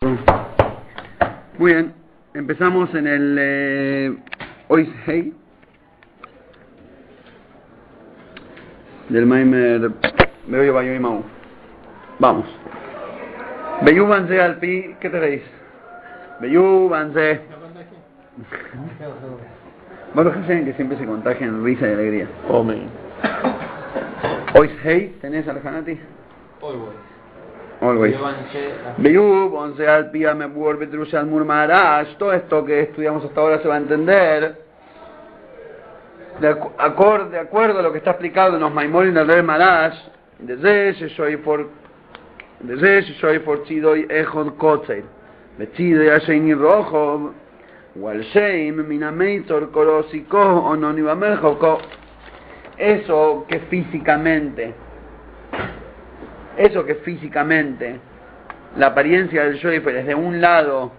Muy bien, empezamos en el Oishei del Maimer Beoyo Bayo y Mau. Vamos. Beyúbanse al pi, ¿qué te reís? Beyúbanse. Bueno, que siempre se contagian risa y alegría. Amén. Oishei, ¿tenés Aljanati? Always. Beyúbanse al pi, me vuelve al murmarash. Todo esto que estudiamos hasta ahora se va a entender de acuerdo a lo que está explicado en los Maimorim del Rey Marash. Desde soy por Chidoy Ejod Kotzer, Bechidoy Asheini Rojo, Walsheim, Minameitor, Korosiko, Ononibamerjoko. Eso que físicamente, la apariencia del Shoifer es de un lado.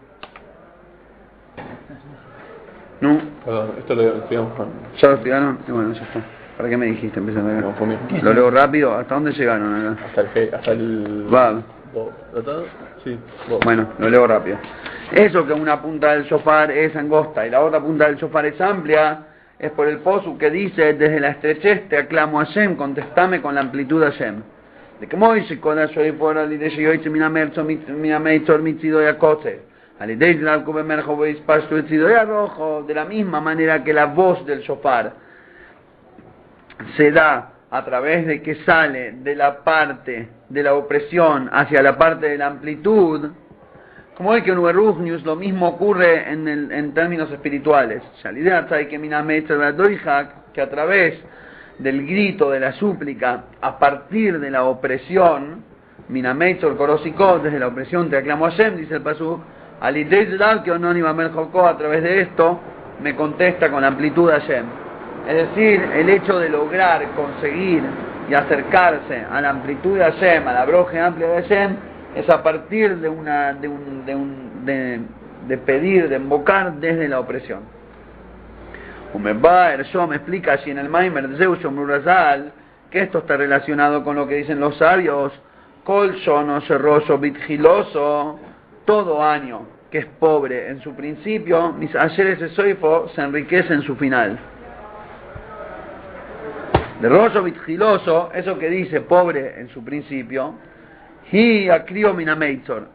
¿No? Perdón, esto lo estudiamos con... ¿Ya lo estudiaron? Bueno, ya está. ¿Para qué me dijiste? Empezando acá. No, conmigo. Lo leo rápido. ¿Hasta dónde llegaron acá? Hasta el... Bab. ¿Tratado? Sí, Bob. Bueno, lo leo rápido. Eso que una punta del shofar es angosta y la otra punta del shofar es amplia, es por el posu que dice: desde la estrechez te aclamo a Hashem, contestame con la amplitud a Hashem. De que Moishe koda shoy por al de shoy minametzor mitzidoy akotze. Al de la kubemerjo veis pasto mitzidoy rojo. De la misma manera que la voz del shofar se da a través de que sale de la parte de la opresión hacia la parte de la amplitud, como es que en Uberruchnius lo mismo ocurre en términos espirituales. Que a través del grito de la súplica, a partir de la opresión, Minameitzor Korosiko, desde la opresión te aclamo a Hashem, dice el Pasuk, que a través de esto me contesta con amplitud a Hashem. Es decir, el hecho de lograr, conseguir y acercarse a la amplitud de Hashem, a la broje amplia de Hashem, es a partir de pedir, de invocar desde la opresión. Me explica así en el Maimer de Zeus Mrurazal que esto está relacionado con lo que dicen los sabios: Colsono, serroso, vitgiloso, todo año que es pobre en su principio, mis ayeres de soifo se enriquece en su final. De roso vitgiloso, eso que dice pobre en su principio, y acrio minameitzor,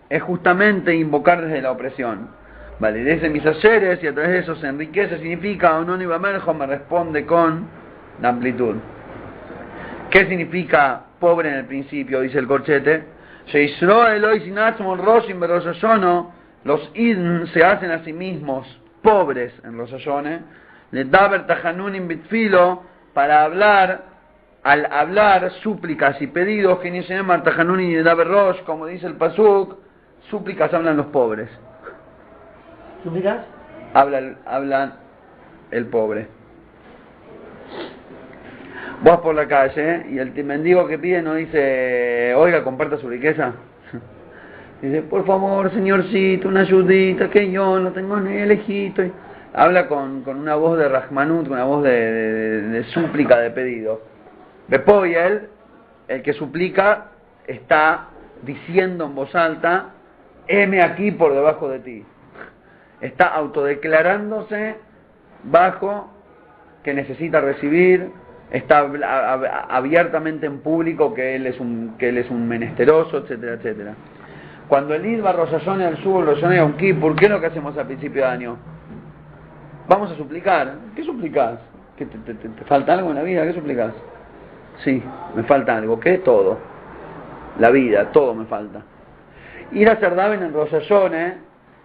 es justamente invocar desde la opresión. Vale, desde mis ayeres, y a través de eso se enriquece, significa Ononi Bamerjo me responde con la amplitud. ¿Qué significa pobre en el principio? Dice el corchete. Los idn se hacen a sí mismos pobres en Rosh Hashanah, le daber tajanunim bitfilo, para hablar, al hablar súplicas y pedidos, que ni se llama tajanunim y daber rosh, como dice el pasuk, súplicas hablan los pobres. ¿Súplicas? Hablan el pobre. Vas por la calle y el mendigo que pide no dice: oiga, comparta su riqueza. Dice: por favor, señorcito, una ayudita, que yo no tengo ni el hijito. Habla con una voz de Rahmanut, con una voz de súplica, de pedido. Después el que suplica, está diciendo en voz alta: heme aquí por debajo de ti. Está autodeclarándose bajo que necesita recibir, está abiertamente en público que él es un menesteroso, etcétera, etcétera. Cuando el Id va Rosh Hashanah al sur, Rosh Hashanah Yom Kippur, ¿qué es lo que hacemos al principio de año? Vamos a suplicar. ¿Qué suplicás? ¿Que te falta algo en la vida? ¿Qué suplicás? Sí, me falta algo. ¿Qué? Todo. La vida, todo me falta. Ir a hacer Daven en Rosh Hashanah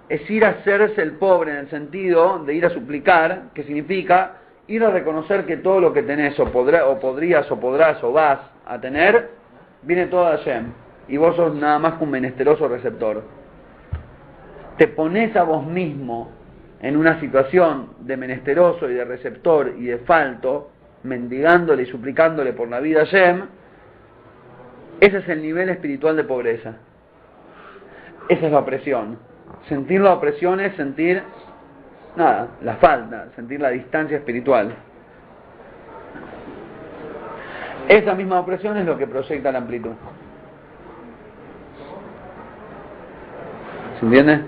es ir a hacerse el pobre en el sentido de ir a suplicar, que significa ir a reconocer que todo lo que tenés o podrías o podrás o vas a tener, viene todo de Hashem, y vos sos nada más que un menesteroso receptor. Te pones a vos mismo en una situación de menesteroso y de receptor y de falto, mendigándole y suplicándole por la vida a Hashem. Ese es el nivel espiritual de pobreza. Esa es la opresión. Sentir la opresión es sentir la falta, sentir la distancia espiritual. Esa misma opresión es lo que proyecta la amplitud. ¿Se entiende?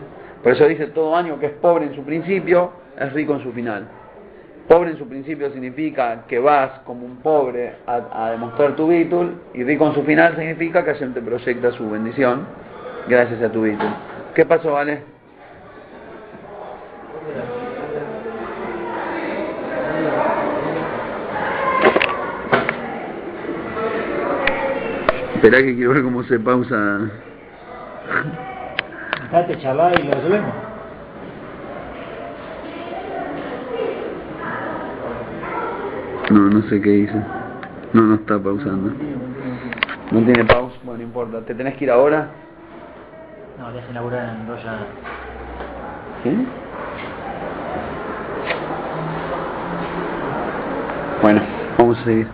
Por eso dice todo año que es pobre en su principio, es rico en su final. Pobre en su principio significa que vas como un pobre a demostrar tu bitul, y rico en su final significa que Hashem te proyecta su bendición gracias a tu bitul. ¿Qué pasó, Vale? Espera que quiero ver cómo se pausa. Date chalá y lo resolvemos. No sé qué hice. No está pausando. No tiene pausa, bueno, no importa. ¿Te tenés que ir ahora? No, ya se inaugura en Roya. ¿Sí? Bueno, vamos a seguir.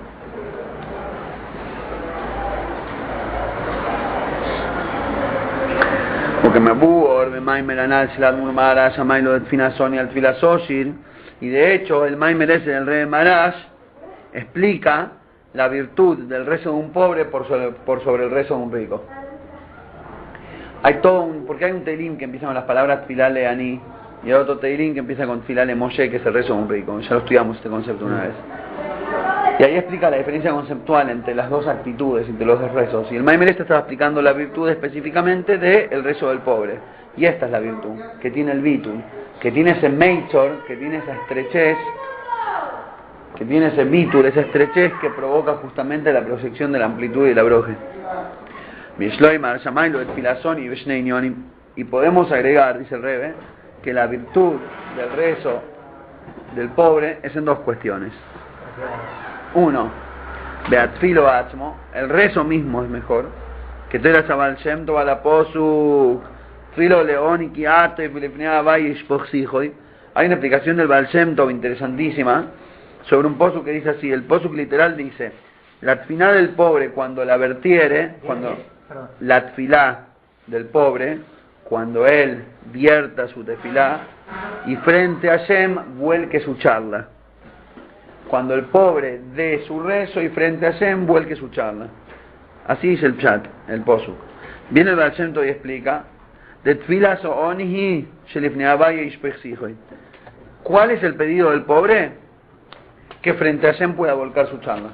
Porque me abur, me maimer anal, silat murmara, llamailo de finazón y al filasoshir. Y de hecho, el maimer ese del rey de Marash explica la virtud del rezo de un pobre por sobre el rezo de un rico. Hay porque hay un teilim que empieza con las palabras Tfilale Ani, y hay otro teilim que empieza con Tfilale Moshe, que es el rezo de un rico. Ya lo estudiamos este concepto una vez. Y ahí explica la diferencia conceptual entre las dos actitudes, entre los dos rezos. Y el Maimer estaba explicando la virtud específicamente del rezo del pobre. Y esta es la virtud, que tiene el bitul, que tiene ese meitzor, que tiene esa estrechez, que tiene ese bitul, esa estrechez que provoca justamente la proyección de la amplitud y la broje. Y podemos agregar, dice el Rebbe, que la virtud del rezo del pobre es en dos cuestiones. Uno, Beatfilo Atzmo, el rezo mismo es mejor, que te la Shabal Shem Tov la Posuk, Filo León y Kiato y Filipnea Bayish Poxijoy. Hay una explicación del Baal Shem Tov interesantísima sobre un posuk que dice así. El posuk literal dice: la tfilá del pobre cuando la vertiere, cuando la tfilá del pobre, cuando él vierta su tefilá y frente a Hashem vuelque su charla. Cuando el pobre dé su rezo y frente a Hashem vuelque su charla. Así dice el pshat, el posuk. Viene el Baal Shem Tov y explica: de tfila so'onihi shelifnei Abaye ishpechsijoy. ¿Cuál es el pedido del pobre? Que frente a Hashem pueda volcar su charla.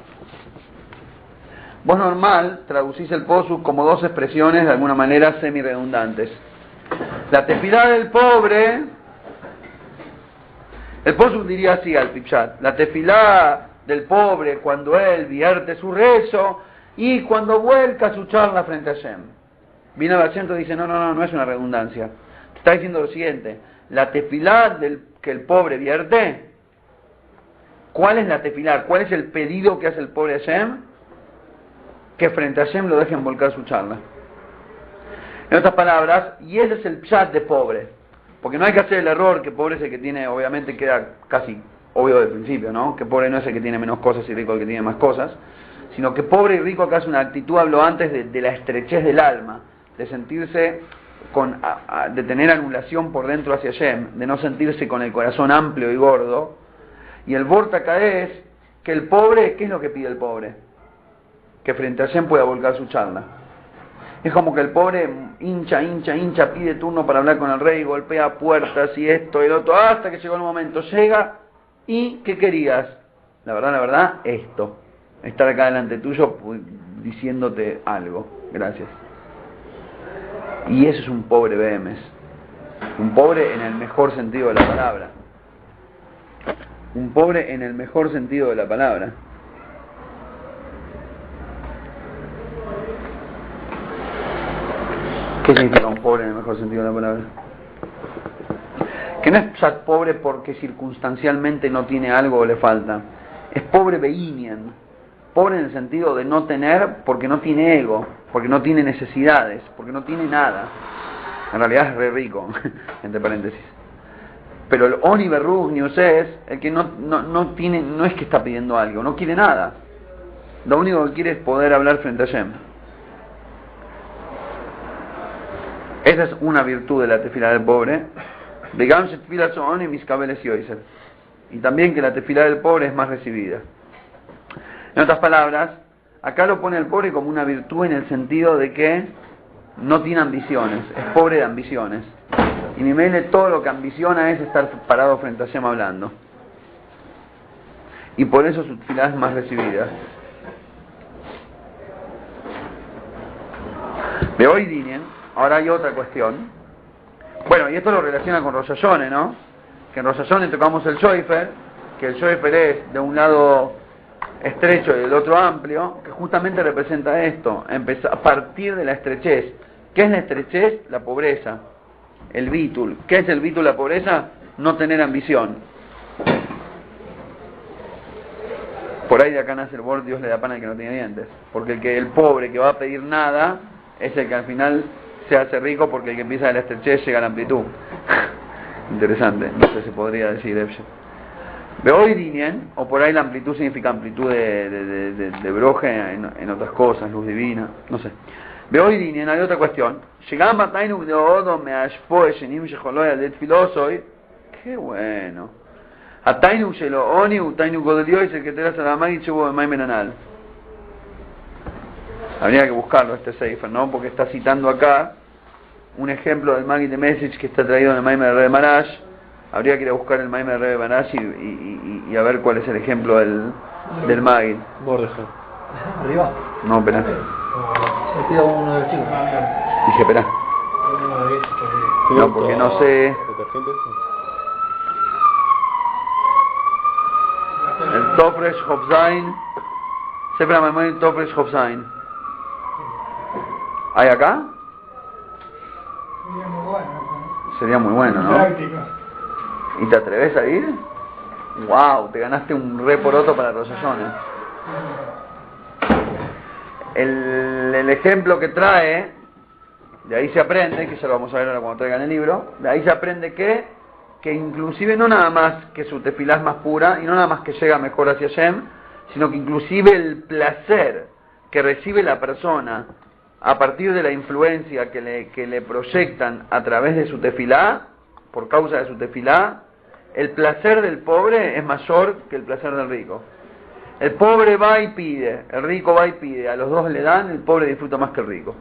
Vos normal traducís el posuk como dos expresiones de alguna manera semi-redundantes. La tefilá del pobre, el posuk diría así al pipchat: la tefilá del pobre cuando él vierte su rezo y cuando vuelca su charla frente a Hashem. Viene el acento y dice: no es una redundancia. Te está diciendo lo siguiente: la tefilá que el pobre vierte, ¿cuál es la tefilá? ¿Cuál es el pedido que hace el pobre a Hashem? Que frente a Hashem lo dejen volcar su charla. En otras palabras, y ese es el pshat de pobre, porque no hay que hacer el error que pobre es el que tiene, obviamente queda casi obvio del principio, ¿no? Que pobre no es el que tiene menos cosas y rico el que tiene más cosas, sino que pobre y rico acá es una actitud, hablo antes de la estrechez del alma, de sentirse de tener anulación por dentro hacia Hashem, de no sentirse con el corazón amplio y gordo. Y el vorta acá es que el pobre, ¿qué es lo que pide el pobre? Que frente a Hashem pueda volcar su charla. Es como que el pobre hincha, pide turno para hablar con el rey, golpea puertas y esto y lo otro, hasta que llegó el momento, llega y ¿qué querías? La verdad, esto, estar acá delante tuyo diciéndote algo, gracias. Y eso es un pobre Behemes, un pobre en el mejor sentido de la palabra, un pobre en el mejor sentido de la palabra. ¿Qué significa un pobre en el mejor sentido de la palabra? Que no es pobre porque circunstancialmente no tiene algo o le falta. Es pobre beinian. Pobre en el sentido de no tener porque no tiene ego, porque no tiene necesidades, porque no tiene nada. En realidad es re rico, entre paréntesis. Pero el Oni Berrugnius es el que no tiene, no es que está pidiendo algo, no quiere nada. Lo único que quiere es poder hablar frente a Hashem. Esa es una virtud de la tefilá del pobre. Y también que la tefilá del pobre es más recibida. En otras palabras, acá lo pone el pobre como una virtud en el sentido de que no tiene ambiciones, es pobre de ambiciones. Y Mimele todo lo que ambiciona es estar parado frente a Hashem hablando. Y por eso su tefilá es más recibida. De hoy Dinien, ahora hay otra cuestión. Bueno, y esto lo relaciona con Rosh Hashanah, ¿no? Que en Rosh Hashanah tocamos el shofar, que el shofar es de un lado estrecho y del otro amplio, que justamente representa esto, a partir de la estrechez. ¿Qué es la estrechez? La pobreza, el bitul. ¿Qué es el bitul, la pobreza? No tener ambición. Por ahí de acá nace el bord, Dios le da pan al que no tiene dientes. Porque el pobre que va a pedir nada es el que al final se hace rico, porque el que empieza de la estrechez llega a la amplitud. Interesante, no sé si podría decir eso. Beoy dinien, o por ahí la amplitud significa amplitud de broje en otras cosas, luz divina, no sé. Beoy dinien, hay otra cuestión. Llegamos a Tainuk de Odo, me ashpoe, shenim shecholoy, adet filosoy. Qué bueno. A Tainuk shelo oni, u Tainuk godelioy, se que te la salamay, chevo de maimenanal. Habría que buscarlo este Sefer, ¿no? Porque está citando acá un ejemplo del Magid de Message que está traído en el Maimer de Rebbe Marash. Habría que ir a buscar el Maimer de Rebbe Marash y a ver cuál es el ejemplo del Magid. Bordeja. ¿Arriba? No, espera. Se pido uno de los chicos. Dije, espera. No, porque no sé. ¿Detergente? El Tofresh Hofzain. Sefer Maimonides Tofresh Hofzain. ¿Hay acá? Sería muy bueno, ¿no? ¿Y te atreves a ir? ¡Wow! Te ganaste un re poroto para Rosh Hashanah. El ejemplo que trae, de ahí se aprende, que ya lo vamos a ver ahora cuando traigan el libro, de ahí se aprende que inclusive no nada más que su tefilá es más pura, y no nada más que llega mejor hacia Hashem, sino que inclusive el placer que recibe la persona a partir de la influencia que le proyectan a través de su tefilá, por causa de su tefilá, el placer del pobre es mayor que el placer del rico. El pobre va y pide, el rico va y pide, a los dos le dan, el pobre disfruta más que el rico.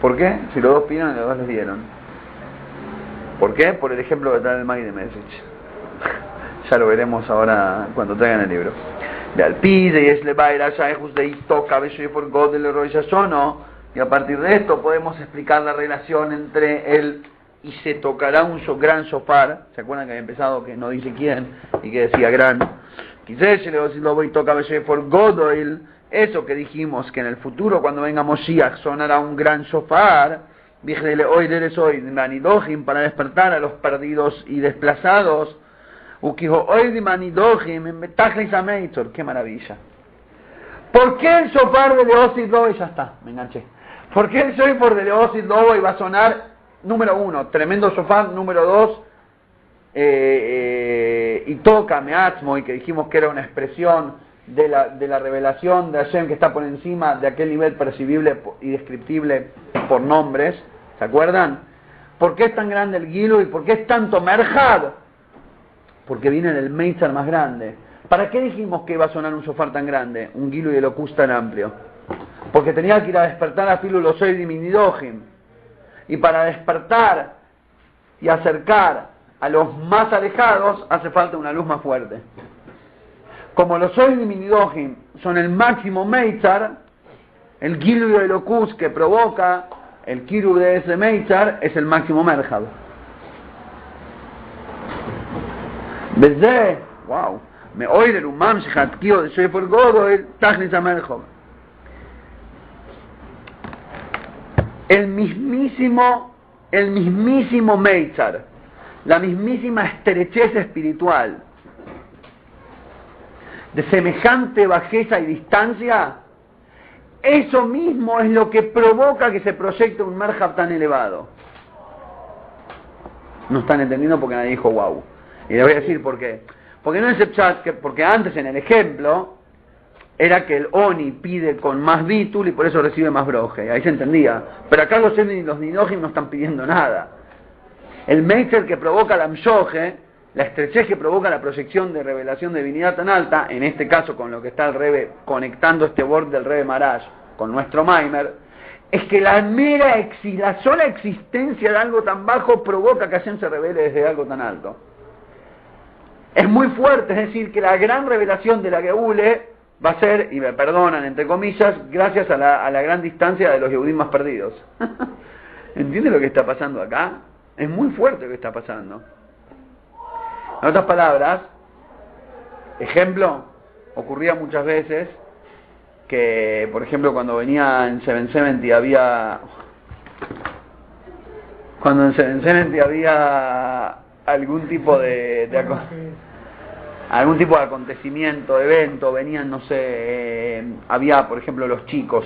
¿Por qué? Si los dos piden, los dos les dieron. ¿Por qué? Por el ejemplo que trae el Magid de Message. Ya lo veremos ahora cuando traigan el libro. De Alpide y es Levaira, Shaehus de Ito, Cabello y por God del Roy Yasono. Y a partir de esto podemos explicar la relación entre él y se tocará un gran shofar. ¿Se acuerdan que había empezado que no dice quién y que decía gran? Quizás le voy a tocar Cabello y por Godoil. Eso que dijimos que en el futuro cuando venga Moshiach sonará un gran shofar. Díjele hoy Manidohim para despertar a los perdidos y desplazados. ¡Qué maravilla! ¿Por qué el shofar de Leosid Lobo? Ya está, me enganché. ¿Por qué el shofar de Leosid Lobo iba a sonar? Número uno, tremendo shofar. Número dos, y toca Meatzmo, y que dijimos que era una expresión de la revelación de Hashem que está por encima de aquel nivel percibible y descriptible por nombres. ¿Se acuerdan? ¿Por qué es tan grande el Gilu y por qué es tanto Merjad? Porque viene del Meitzar más grande. ¿Para qué dijimos que iba a sonar un shofar tan grande? Un Gilu y Elocus tan amplio. Porque tenía que ir a despertar a Filu Losoid y Minidohim. Y para despertar y acercar a los más alejados hace falta una luz más fuerte. Como los Oid y Minidohim son el máximo Meitzar, el Gilu y Elocus que provoca el Kiru de ese Meitzar es el máximo Merjad. Desde, wow, me oiren un mam shehatkio de Shefer Godoel, Tachlis Amerjov. El mismísimo Meitzar, la mismísima estrechez espiritual, de semejante bajeza y distancia, eso mismo es lo que provoca que se proyecte un Merjab tan elevado. No están entendiendo porque nadie dijo wow. Y les voy a decir por qué. Porque no es el chat, porque antes en el ejemplo era que el Oni pide con más bitul y por eso recibe más broje. Ahí se entendía. Pero acá los Nidojim no están pidiendo nada. El Meitzar que provoca la Amshoje, la estrechez que provoca la proyección de revelación de divinidad tan alta, en este caso con lo que está el Rebe conectando este bord del Rebe Marash con nuestro Maimer, es que la sola existencia de algo tan bajo provoca que Hashem se revele desde algo tan alto. Es muy fuerte, es decir, que la gran revelación de la Geule va a ser, y me perdonan entre comillas, gracias a la gran distancia de los Yehudim más perdidos. ¿Entiende lo que está pasando acá? Es muy fuerte lo que está pasando. En otras palabras, ejemplo, ocurría muchas veces que, por ejemplo, cuando venía en 770 había... Cuando en 770 había algún tipo de acontecimiento, evento, venían, no sé, había, por ejemplo, los chicos,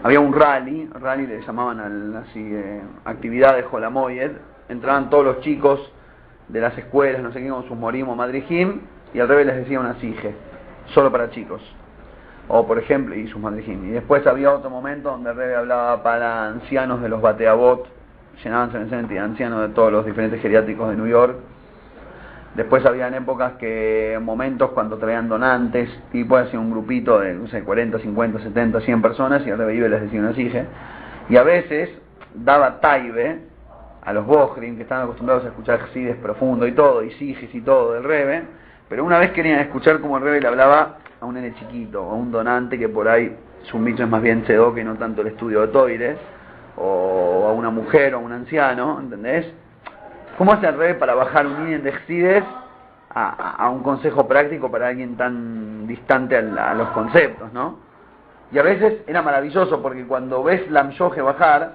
había un rally le llamaban así, actividad de Jolamoyed, entraban todos los chicos de las escuelas, no sé qué, con sus morim o madrijim, y al revés les decía una sige, solo para chicos, o por ejemplo, y sus madrijim, y después había otro momento donde el Rebbe hablaba para ancianos de los Bateabot, llenaban de ancianos de todos los diferentes geriátricos de New York. Después habían épocas momentos cuando traían donantes, tipo hacía un grupito de, no sé, 40, 50, 70, 100 personas, y el Rebbe les decía una sige, y a veces daba taibe a los Bohrim, que estaban acostumbrados a escuchar Hasides profundo y todo, y siges y todo del Rebbe, pero una vez querían escuchar como el Rebbe le hablaba a un nene chiquito, o a un donante que por ahí su micho es más bien Tzedok que no tanto el estudio de Toire, o a una mujer o a un anciano, ¿entendés? ¿Cómo hace el Rebbe para bajar un niño de Hasides a un consejo práctico para alguien tan distante a los conceptos, ¿no? Y a veces era maravilloso porque cuando ves la Amshoje bajar,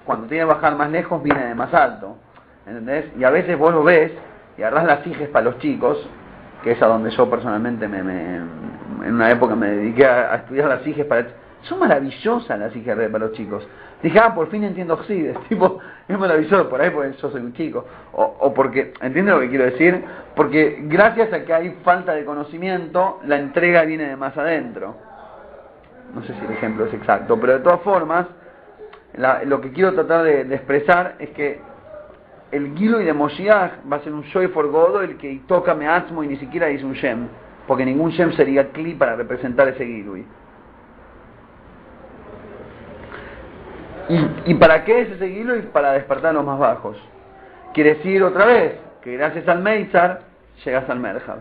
cuando tiene que bajar más lejos viene de más alto, ¿entendés? Y a veces vos lo ves y agarrás las sijes para los chicos, que es a donde yo personalmente en una época me dediqué a estudiar las sijes para... Son maravillosas las sijes para los chicos. Dije, por fin entiendo Hasides, tipo, es maravilloso por ahí porque yo soy un chico, o porque, ¿entiendes lo que quiero decir? Porque gracias a que hay falta de conocimiento, la entrega viene de más adentro. No sé si el ejemplo es exacto, pero de todas formas, lo que quiero tratar de expresar es que el Gilui de Moshiach va a ser un Shoifor Godo, el que toca Meatzmo y ni siquiera dice un Shem, porque ningún Shem sería Kli para representar ese Gilui. ¿Y para qué es ese Gilui? Para despertar a los más bajos. Quiere decir otra vez que gracias al Meitzar llegas al Merhab.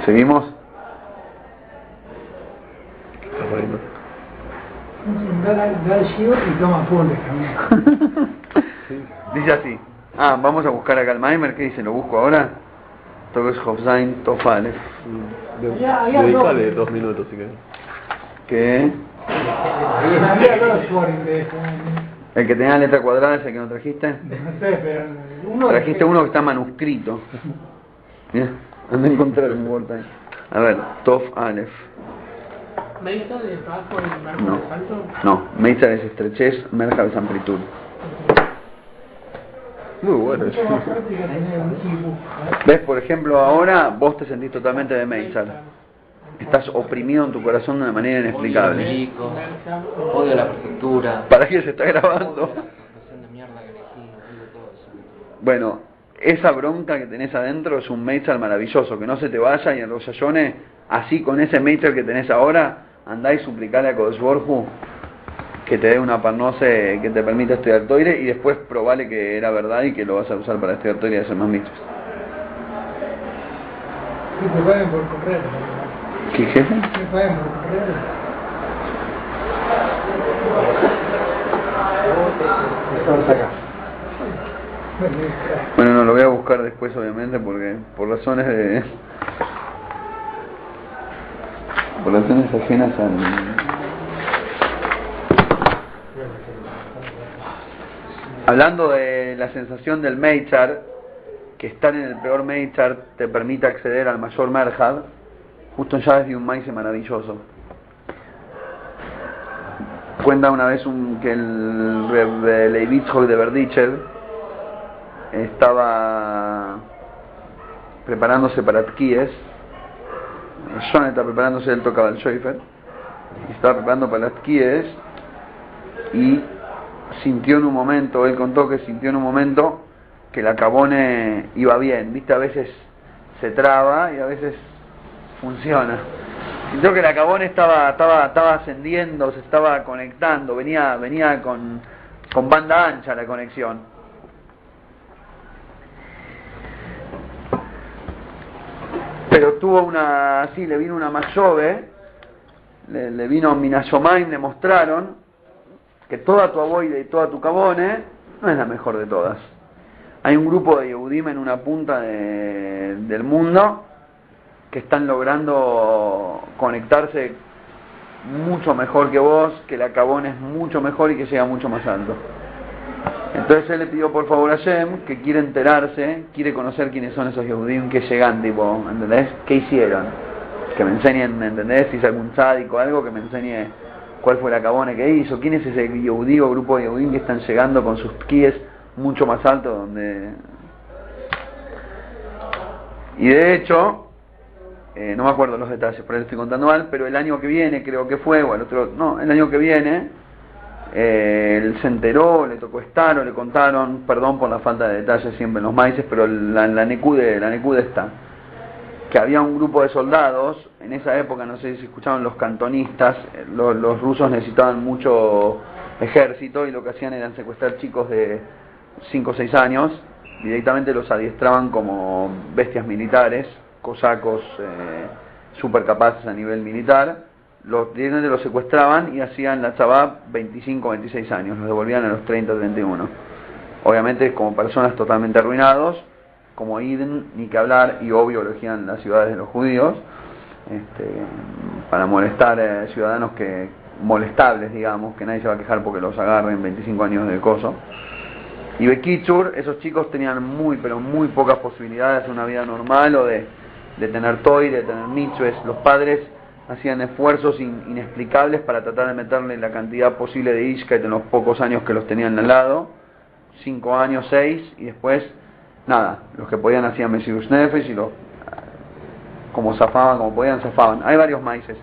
¿Seguimos? Da el shiur y toma apuntes también. Dice así. Vamos a buscar acá el Maimer. ¿Qué dice? ¿Lo busco ahora? Toques Hofzain Tofales. Dedicale 2 minutos si querés. ¿Qué? ¿El que tenía letra cuadrada es el que no trajiste? No sé, pero uno... Trajiste uno que está manuscrito. Mira, anda a encontrar un vuelta ahí. A ver, Tof Aleph. ¿Meizar de bajo y marco No, de salto? no, Meizar es estrechez, Merhab es amplitud. Muy bueno. ¿Ves? Por ejemplo, ahora vos te sentís totalmente de Meizar. Estás oprimido en tu corazón de una manera inexplicable. Chico, odio la prefectura. ¿Para qué se está grabando? De mierda que elegí, odio todo eso. Bueno, esa bronca que tenés adentro es un Meizar maravilloso, que no se te vaya, y en Rosh Hashanah, así con ese Meizar que tenés ahora, andá y suplicale a Kodesh Baruj Hu que te dé una parnose que te permita estudiar Toire, y después probale que era verdad y que lo vas a usar para estudiar Toire y hacer más mitzvos. Que te paguen por correr. ¿Qué jefe? Que paguen por correr. Estamos acá. Bueno, no, lo voy a buscar después obviamente porque por razones ajenas al... Hablando de la sensación del Meitzar, que estar en el peor Meitzar te permite acceder al mayor Merhab, justo en Llaves de un maíz maravilloso. Cuenta una vez que el Reb Leivitzhok de Berdichev estaba preparándose para Tkíes. John está preparándose, él tocaba el Shoifer, y estaba preparando para las Tkíes, y sintió en un momento, él contó que sintió en un momento que la Cabone iba bien, viste, a veces se traba y a veces funciona. Sintió que la Cabone estaba ascendiendo, se estaba conectando, venía con banda ancha la conexión. Pero tuvo le vino una Mashove, le vino Minayomaim, le mostraron que toda tu Aboide y toda tu Cabone no es la mejor de todas. Hay un grupo de Yehudim en una punta del mundo que están logrando conectarse mucho mejor que vos, que la Cabone es mucho mejor y que llega mucho más alto. Entonces él le pidió por favor a Hashem, que quiere enterarse, quiere conocer quiénes son esos Yehudim que llegan, tipo, ¿entendés? ¿Qué hicieron? Que me enseñen, ¿entendés? Si es algún sádico o algo, que me enseñe cuál fue la Cabone que hizo, quién es ese Yehudí o grupo de Yehudim que están llegando con sus kies mucho más altos, donde... Y de hecho, no me acuerdo los detalles, por ahí estoy contando mal, pero el año que viene, creo que fue, o el año que viene, él se enteró, le tocó estar, o le contaron, perdón por la falta de detalles siempre en los maices, pero la Nekude está, que había un grupo de soldados, en esa época, no sé si escuchaban los cantonistas, los rusos necesitaban mucho ejército y lo que hacían era secuestrar chicos de 5 o 6 años, directamente los adiestraban como bestias militares, cosacos súper capaces a nivel militar, directamente los secuestraban y hacían la tzabá 25 o 26 años, los devolvían a los 30 o 31. Obviamente como personas totalmente arruinados, como Iden, ni que hablar, y obvio elegían las ciudades de los judíos, para molestar ciudadanos molestables, digamos, que nadie se va a quejar porque los agarren 25 años de coso. Y Bekichur, esos chicos tenían pero muy pocas posibilidades de una vida normal o de tener toy, de tener mitzvahs. Los padres hacían esfuerzos inexplicables para tratar de meterle la cantidad posible de Ishkeit en los pocos años que los tenían al lado, 5 años, 6, y después, nada, los que podían hacían Mesirus Nefesh y como zafaban, como podían, zafaban. Hay varios maices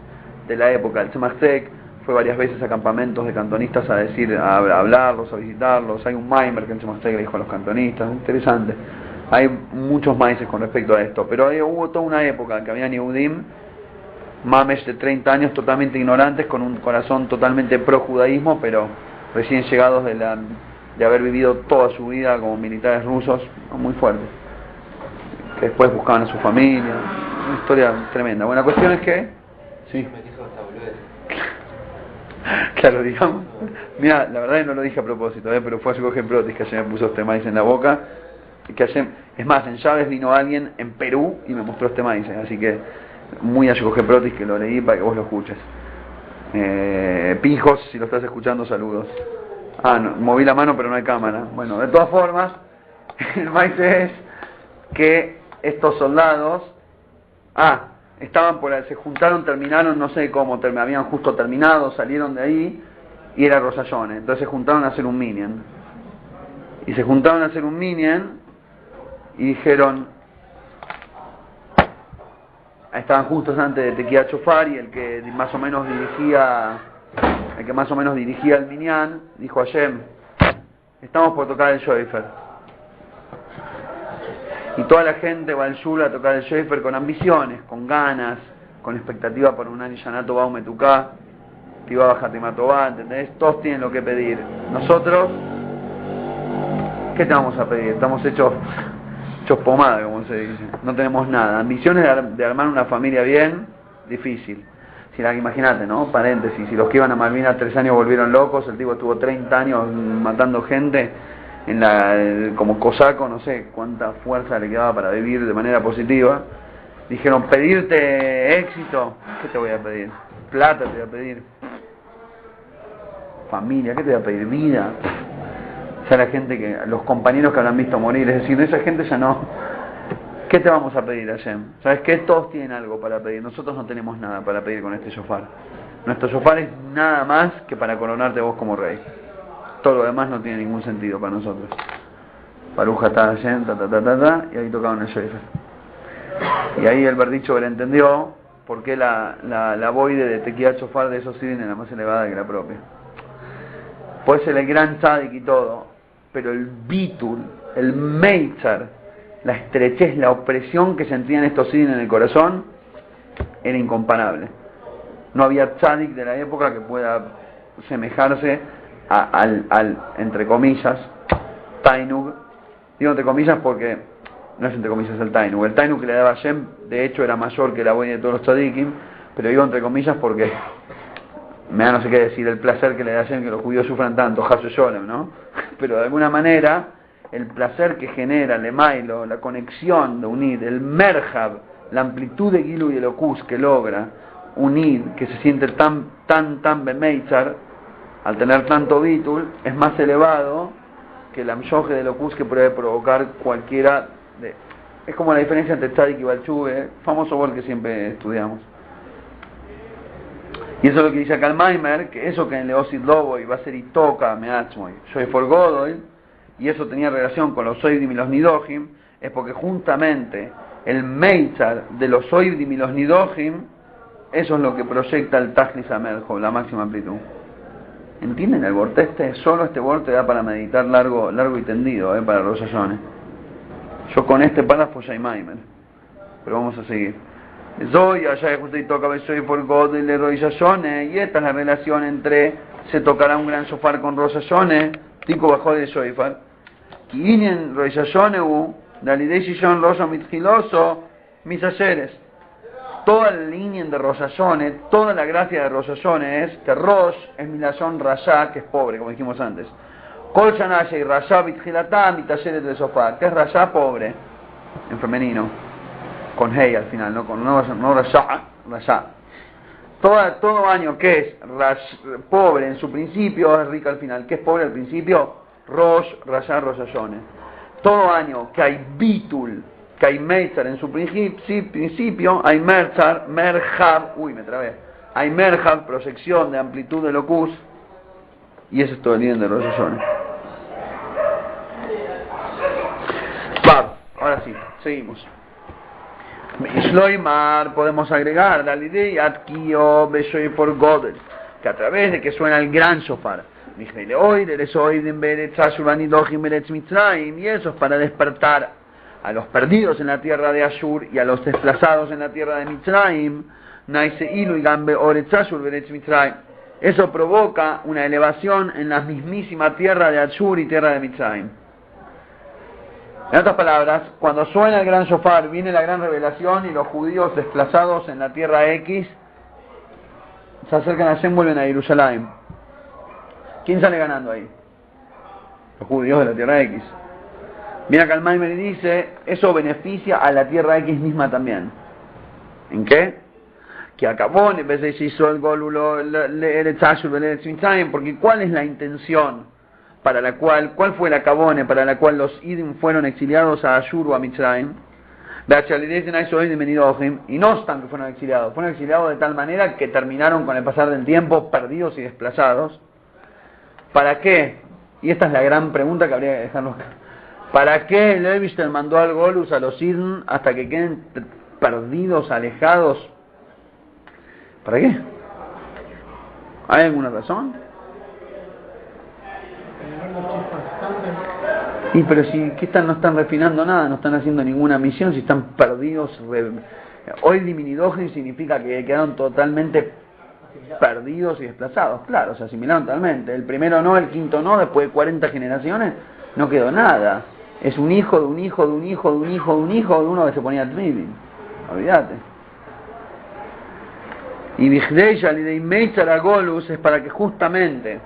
de la época, el Tzemach Tzedek fue varias veces a campamentos de cantonistas a hablarlos, a visitarlos. Hay un Maimer que el Tzemach Tzedek le dijo a los cantonistas, interesante. Hay muchos maices con respecto a esto, pero hubo toda una época en que había Yehudim, mamesh de 30 años totalmente ignorantes, con un corazón totalmente pro-judaísmo, pero recién llegados de haber vivido toda su vida como militares rusos, muy fuertes, que después buscaban a su familia, una historia tremenda. Bueno, la cuestión es que... Sí. Claro, digamos, mira, la verdad es que no lo dije a propósito, pero fue algo Protis que ayer me puso este maíz en la boca, que ayer, es más, en Llaves vino alguien en Perú y me mostró este maíz, así que muy a Protis que lo leí para que vos lo escuches. Pijos, si lo estás escuchando, saludos. No, moví la mano pero no hay cámara. Bueno, de todas formas, el maíz es que estos soldados, se juntaron, terminaron, no sé cómo, habían justo terminado, salieron de ahí y era Rosh Hashanah, entonces se juntaron a hacer un minyan. Y se juntaron a hacer un minyan y dijeron, estaban justos antes de Tequía Chofar y el que más o menos dirigía el minyan, dijo a Hashem, estamos por tocar el shofar. Y toda la gente va al shul a tocar el shofar con ambiciones, con ganas, con expectativa por un Anishanato Baumetuká, Tiba Bajatimatová, ¿entendés? Todos tienen lo que pedir. Nosotros, ¿qué te vamos a pedir? Estamos hechos pomada, como se dice. No tenemos nada. Ambiciones de armar una familia bien, difícil. Imagínate, ¿no? Paréntesis, si los que iban a Malvinas 3 años volvieron locos, el tipo estuvo 30 años matando gente, como cosaco, no sé cuánta fuerza le quedaba para vivir de manera positiva. Dijeron, pedirte éxito, ¿qué te voy a pedir? Plata te voy a pedir. Familia, ¿qué te voy a pedir? Vida. Ya la gente los compañeros que habrán visto morir, es decir, esa gente ya no. ¿Qué te vamos a pedir, Hashem? ¿Sabes qué? Todos tienen algo para pedir, nosotros no tenemos nada para pedir con este shofar. Nuestro shofar es nada más que para coronarte vos como rey. Todo lo demás no tiene ningún sentido para nosotros. Baruch atah Hashem, y ahí tocaron el shofar. Y ahí el Berdicho le entendió por qué la boide de Tequía Chofar de esos Sidin era más elevada que la propia. puede ser el gran tzadik y todo, pero el bitul, el meitzar, la estrechez, la opresión que sentían estos sidin en el corazón, era incomparable. No había tzadik de la época que pueda semejarse al entre comillas, Tainug. Digo entre comillas porque no es entre comillas el Tainug. El Tainug que le daba Hashem, de hecho, era mayor que la buena de todos los tzadikim, pero digo entre comillas porque me da no sé qué decir, el placer que le da Hashem que los judíos sufran tanto, Hasu Sholem, ¿no? Pero de alguna manera, el placer que genera el Emailo, la conexión de unir, el Merhab, la amplitud de Gilu y Elokus que logra unir, que se siente tan Bemeitzar, al tener tanto Bitul, es más elevado que el Amshoje de Elokus que puede provocar cualquiera de... Es como la diferencia entre Tzadik y Balchube, famoso word que siempre estudiamos. Y eso es lo que dice acá el Maimer, que eso que en Leosid Lobo iba a ser Itoka, Meatzmoy, Soy for Godoy, y eso tenía relación con los Oidim y los Nidohim, es porque juntamente el Meitzar de los Oidim y los Nidohim, eso es lo que proyecta el Tajlis Ameljo, la máxima amplitud. ¿Entienden el borde este? Solo este borde da para meditar largo y tendido, para Rosh Hashanah. Yo con este párrafo ya hay Maimer, pero vamos a seguir. Zoy, allá justo y toca Soy por God y Rosh Hashanah, y esta es la relación entre se tocará un gran shofar con Rosh Hashanah, Tico bajó de Shofar, Kiinen Rosh Hashanah, Dalidei Shishon Rosh Mitchiloso, mis ayeres. Toda la línea de Rosh Hashanah, toda la gracia de Rosh Hashanah es que Rosh es milashon Rasha, que es pobre, como dijimos antes. Kol Shanasha y Rasha Bitchilatá, mitayeret de Shofar, que es Rasha pobre, en femenino, con Hey al final, no Rasha. Todo año que es pobre en su principio es rico al final. ¿Qué es pobre al principio? Rosh Hashanah. Todo año que hay Bitul, que hay Meitzar en su principio, hay Merchar, Merhab, hay Merhab, proyección de amplitud de locus, y eso es todo el día de Rosh Hashanah. Ahora sí, seguimos. Shloimar, podemos agregar la idea Atkio Beshoy por Godel, que a través de que suena el gran shofar, y eso es para despertar a los perdidos en la tierra de Ashur y a los desplazados en la tierra de Mitzrayim. Eso provoca una elevación en la mismísima tierra de Ashur y tierra de Mitzrayim. En otras palabras, cuando suena el gran shofar, viene la gran revelación y los judíos desplazados en la tierra X se acercan a Hashem, vuelven a Jerusalén. ¿Quién sale ganando ahí? Los judíos de la tierra X. Mira acá el Maimer y dice, eso beneficia a la tierra X misma también. ¿En qué? Que acabó en vez de hizo el golulo, porque ¿cuál es la intención para la cuál fue la cabone para la cual los Idim fueron exiliados a Ashur o a Mitzrayim? Y no están que fueron exiliados de tal manera que terminaron con el pasar del tiempo perdidos y desplazados. ¿Para qué? Y esta es la gran pregunta que habría que dejarnos acá. ¿Para qué el Eibishter mandó al Golus a los Idim hasta que queden perdidos, alejados? ¿Para qué? ¿Hay alguna razón? Y pero si no están refinando nada, no están haciendo ninguna misión, si están perdidos. Hoy Diminidogen significa que quedaron totalmente perdidos y desplazados. Claro, se asimilaron totalmente. El primero no, el quinto no, después de 40 generaciones no quedó nada. Es un hijo de un hijo de un hijo de un hijo de un hijo de uno que se ponía Tmidin. Olvídate. Y Bigdei Alidei Meitzar Agolus es para que justamente,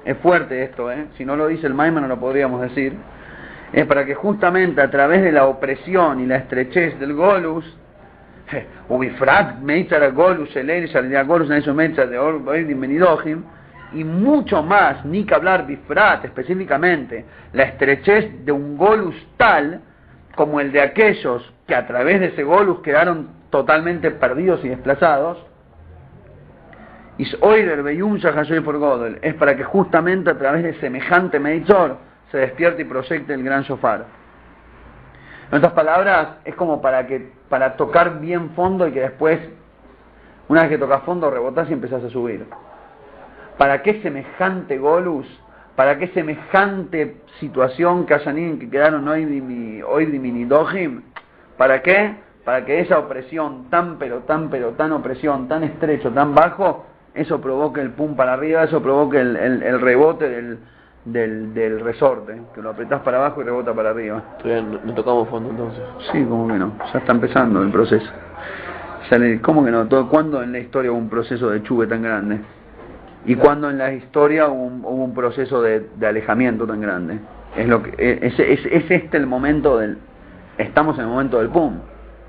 es fuerte esto, si no lo dice el Maimon no lo podríamos decir, es para que justamente a través de la opresión y la estrechez del Golus, Ubifrat Meitzar Agolus, Elei Alidei Agolus, Naiso Meitzar de Oidim Benidohim, y mucho más, ni que hablar Bifrat específicamente, la estrechez de un Golus tal como el de aquellos que a través de ese Golus quedaron totalmente perdidos y desplazados. Es para que justamente a través de semejante meditor se despierte y proyecte el gran shofar. En otras palabras, es como para tocar bien fondo y que después, una vez que tocas fondo, rebotás y empezás a subir. ¿Para qué semejante golus? ¿Para qué semejante situación que hayan que quedaron hoy diminidohim? ¿Para qué? Para que esa opresión tan opresión, tan estrecho, tan bajo, eso provoque el pum para arriba, eso provoque el rebote del resorte, que lo apretás para abajo y rebota para arriba. Todavía no tocamos fondo entonces. Sí, como que no, ya está empezando el proceso. ¿Cómo que no? ¿Cuándo en la historia hubo un proceso de chuve tan grande? ¿Y cuándo en la historia hubo un proceso de alejamiento tan grande? Es este el momento estamos en el momento del pum.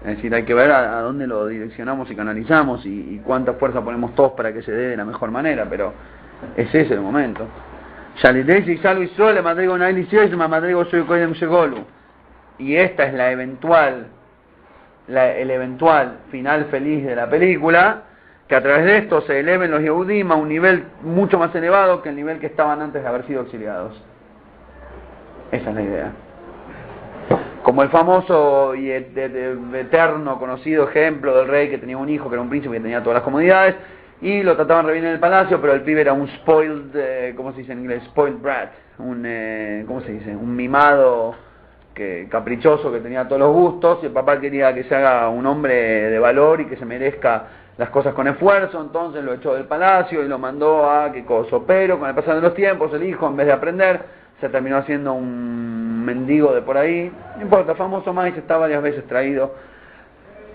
Es decir, hay que ver a dónde lo direccionamos y canalizamos y cuánta fuerza ponemos todos para que se dé de la mejor manera, pero ese es el momento. Y esta es el eventual final feliz de la película, que a través de esto se eleven los Yehudim a un nivel mucho más elevado que el nivel que estaban antes de haber sido exiliados. Esa es la idea. Como el famoso y eterno conocido ejemplo del rey que tenía un hijo que era un príncipe que tenía todas las comodidades y lo trataban re bien en el palacio, pero el pibe era un spoiled, ¿cómo se dice en inglés? Spoiled brat, ¿cómo se dice? Un mimado caprichoso que tenía todos los gustos, y el papá quería que se haga un hombre de valor y que se merezca las cosas con esfuerzo, entonces lo echó del palacio y lo mandó a qué cosa, pero con el pasar de los tiempos el hijo en vez de aprender se terminó haciendo un mendigo de por ahí, no importa, famoso más, está varias veces traído,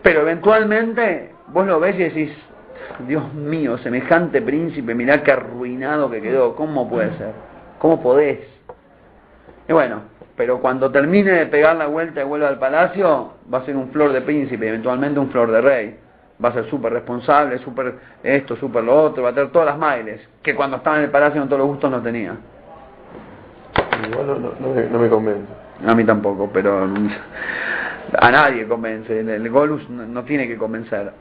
pero eventualmente vos lo ves y decís, Dios mío, semejante príncipe, mirá qué arruinado que quedó, ¿cómo puede ser? ¿Cómo podés? Y bueno, pero cuando termine de pegar la vuelta y vuelva al palacio, va a ser un flor de príncipe, eventualmente un flor de rey. Va a ser súper responsable, súper esto, súper lo otro, va a tener todas las mailes, que cuando estaba en el palacio con todos los gustos no tenía. Igual no me convence. A mí tampoco, pero a nadie convence. El Golus no tiene que convencer,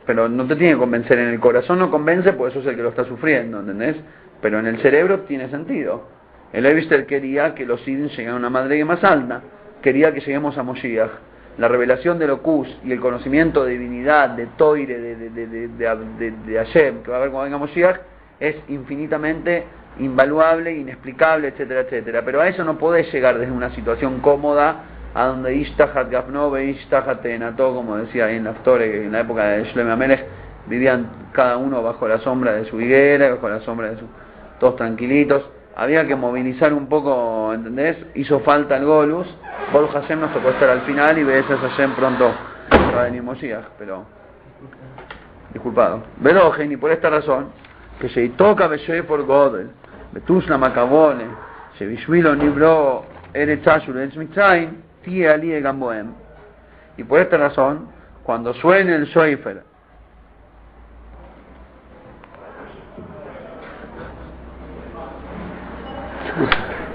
pero no te tiene que convencer. En el corazón no convence, pues eso es el que lo está sufriendo, ¿entendés? Pero en el cerebro tiene sentido. El Eibster quería que los Sidin lleguen a una madre más alta, quería que lleguemos a Moshiach. La revelación de Locus y el conocimiento de divinidad, de Toire, de Hashem, que va a haber cuando venga Moshiach, es infinitamente invaluable, inexplicable, etcétera, etcétera. Pero a eso no podés llegar desde una situación cómoda, a donde Ishtahat Gafnove, Ishtahat Tenato, como decía ahí en la Toire, que en la época de Shlomo Amelech vivían cada uno bajo la sombra de su higuera, bajo la sombra de todos tranquilitos. Había que movilizar un poco, ¿entendés? Hizo falta el Golus. Baruch Hashem nos tocó estar al final y ves a Hashem pronto va a venir Moshiach, pero disculpado. Velogen, y por esta razón, que se toca Beshe por Godel, Betusla Macabone, se Bishvilo Nibro Eretz Ashur Eretz Mitzrayim, Tie Alie Gamboem. Y por esta razón, cuando suene el Shoifer,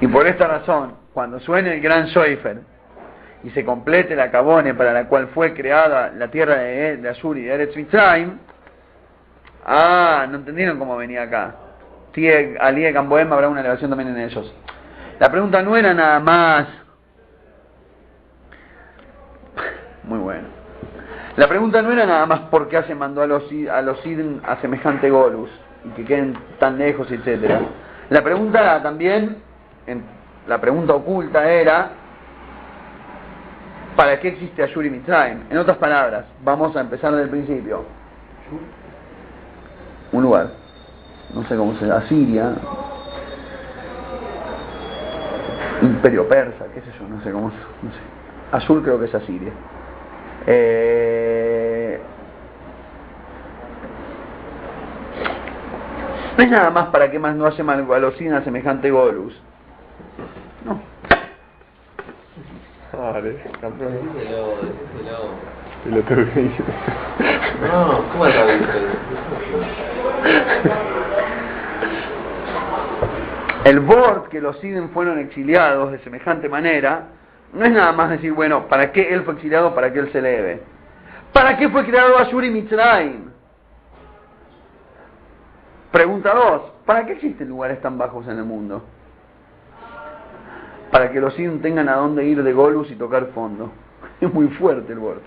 y por esta razón, cuando suene el gran Shoifer y se complete la Cabone para la cual fue creada la tierra de Ashur y de Eretz Mitzrayim, no entendieron cómo venía acá. Tie Alie Gamboem, habrá una elevación también en ellos. La pregunta no era nada más, muy bueno. La pregunta no era nada más por qué Hashem mandó a los Sidin a semejante Golus y que queden tan lejos, etcétera. La pregunta era también, la pregunta oculta era, ¿para qué existe Ashur y Mitzrayim? En otras palabras, vamos a empezar desde el principio. Un lugar, no sé cómo se llama, Asiria, Imperio Persa, qué sé yo, no sé cómo, no sé. Ashur creo que es Asiria. No es nada más para que más no haya malvalocina semejante Golus. No. Dale, campeón. Díselo. Y lo tengo que decir. No, ¿cómo la viste? El Bord que los Sidin fueron exiliados de semejante manera, no es nada más decir, bueno, ¿para qué él fue exiliado? ¿Para qué él se eleve? ¿Para qué fue creado Ashur y Mitzrayim? Pregunta 2, ¿para qué existen lugares tan bajos en el mundo? Para que los Sidin tengan a dónde ir de Golus y tocar fondo. Es muy fuerte el Bord.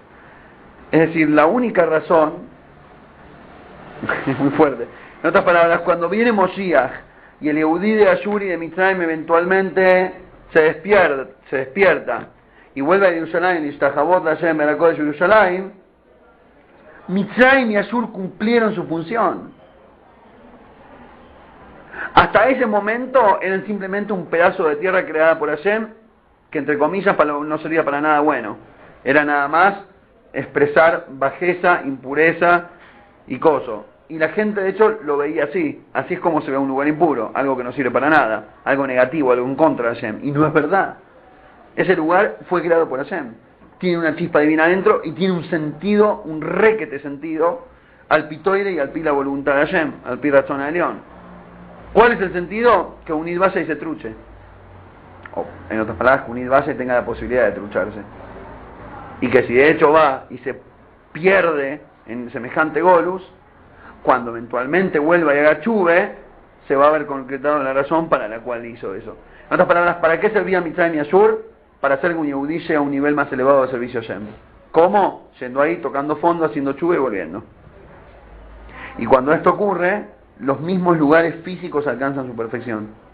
Es decir, la única razón, es muy fuerte. En otras palabras, cuando viene Moshiach y el Yehudí de Ashur y de Mitzrayim eventualmente se despierta y vuelve a Jerusalén y Ishtahabot Hashem Berakodesh Jerusalén, Mitzrayim y Ashur cumplieron su función. Hasta ese momento eran simplemente un pedazo de tierra creada por Hashem, que entre comillas no servía para nada bueno. Era nada más expresar bajeza, impureza y coso. Y la gente de hecho lo veía así. Así es como se ve un lugar impuro, algo que no sirve para nada, algo negativo, algo en contra de Hashem. Y no es verdad. Ese lugar fue creado por Hashem. Tiene una chispa divina adentro y tiene un sentido, un requete sentido, al pitoire y al pi la voluntad de Hashem, al pi razón de León. ¿Cuál es el sentido? Que unir vaya y se truche. O, en otras palabras, que unir vaya y tenga la posibilidad de trucharse. Y que si de hecho va y se pierde en semejante golus, cuando eventualmente vuelva y haga chuve, se va a ver concretado la razón para la cual hizo eso. En otras palabras, ¿para qué servía Mitzrayim y Ashur? Para hacer que un Yehudí llegue a un nivel más elevado de servicio a Hashem. ¿Cómo? Yendo ahí, tocando fondo, haciendo chuve y volviendo. Y cuando esto ocurre, los mismos lugares físicos alcanzan su perfección.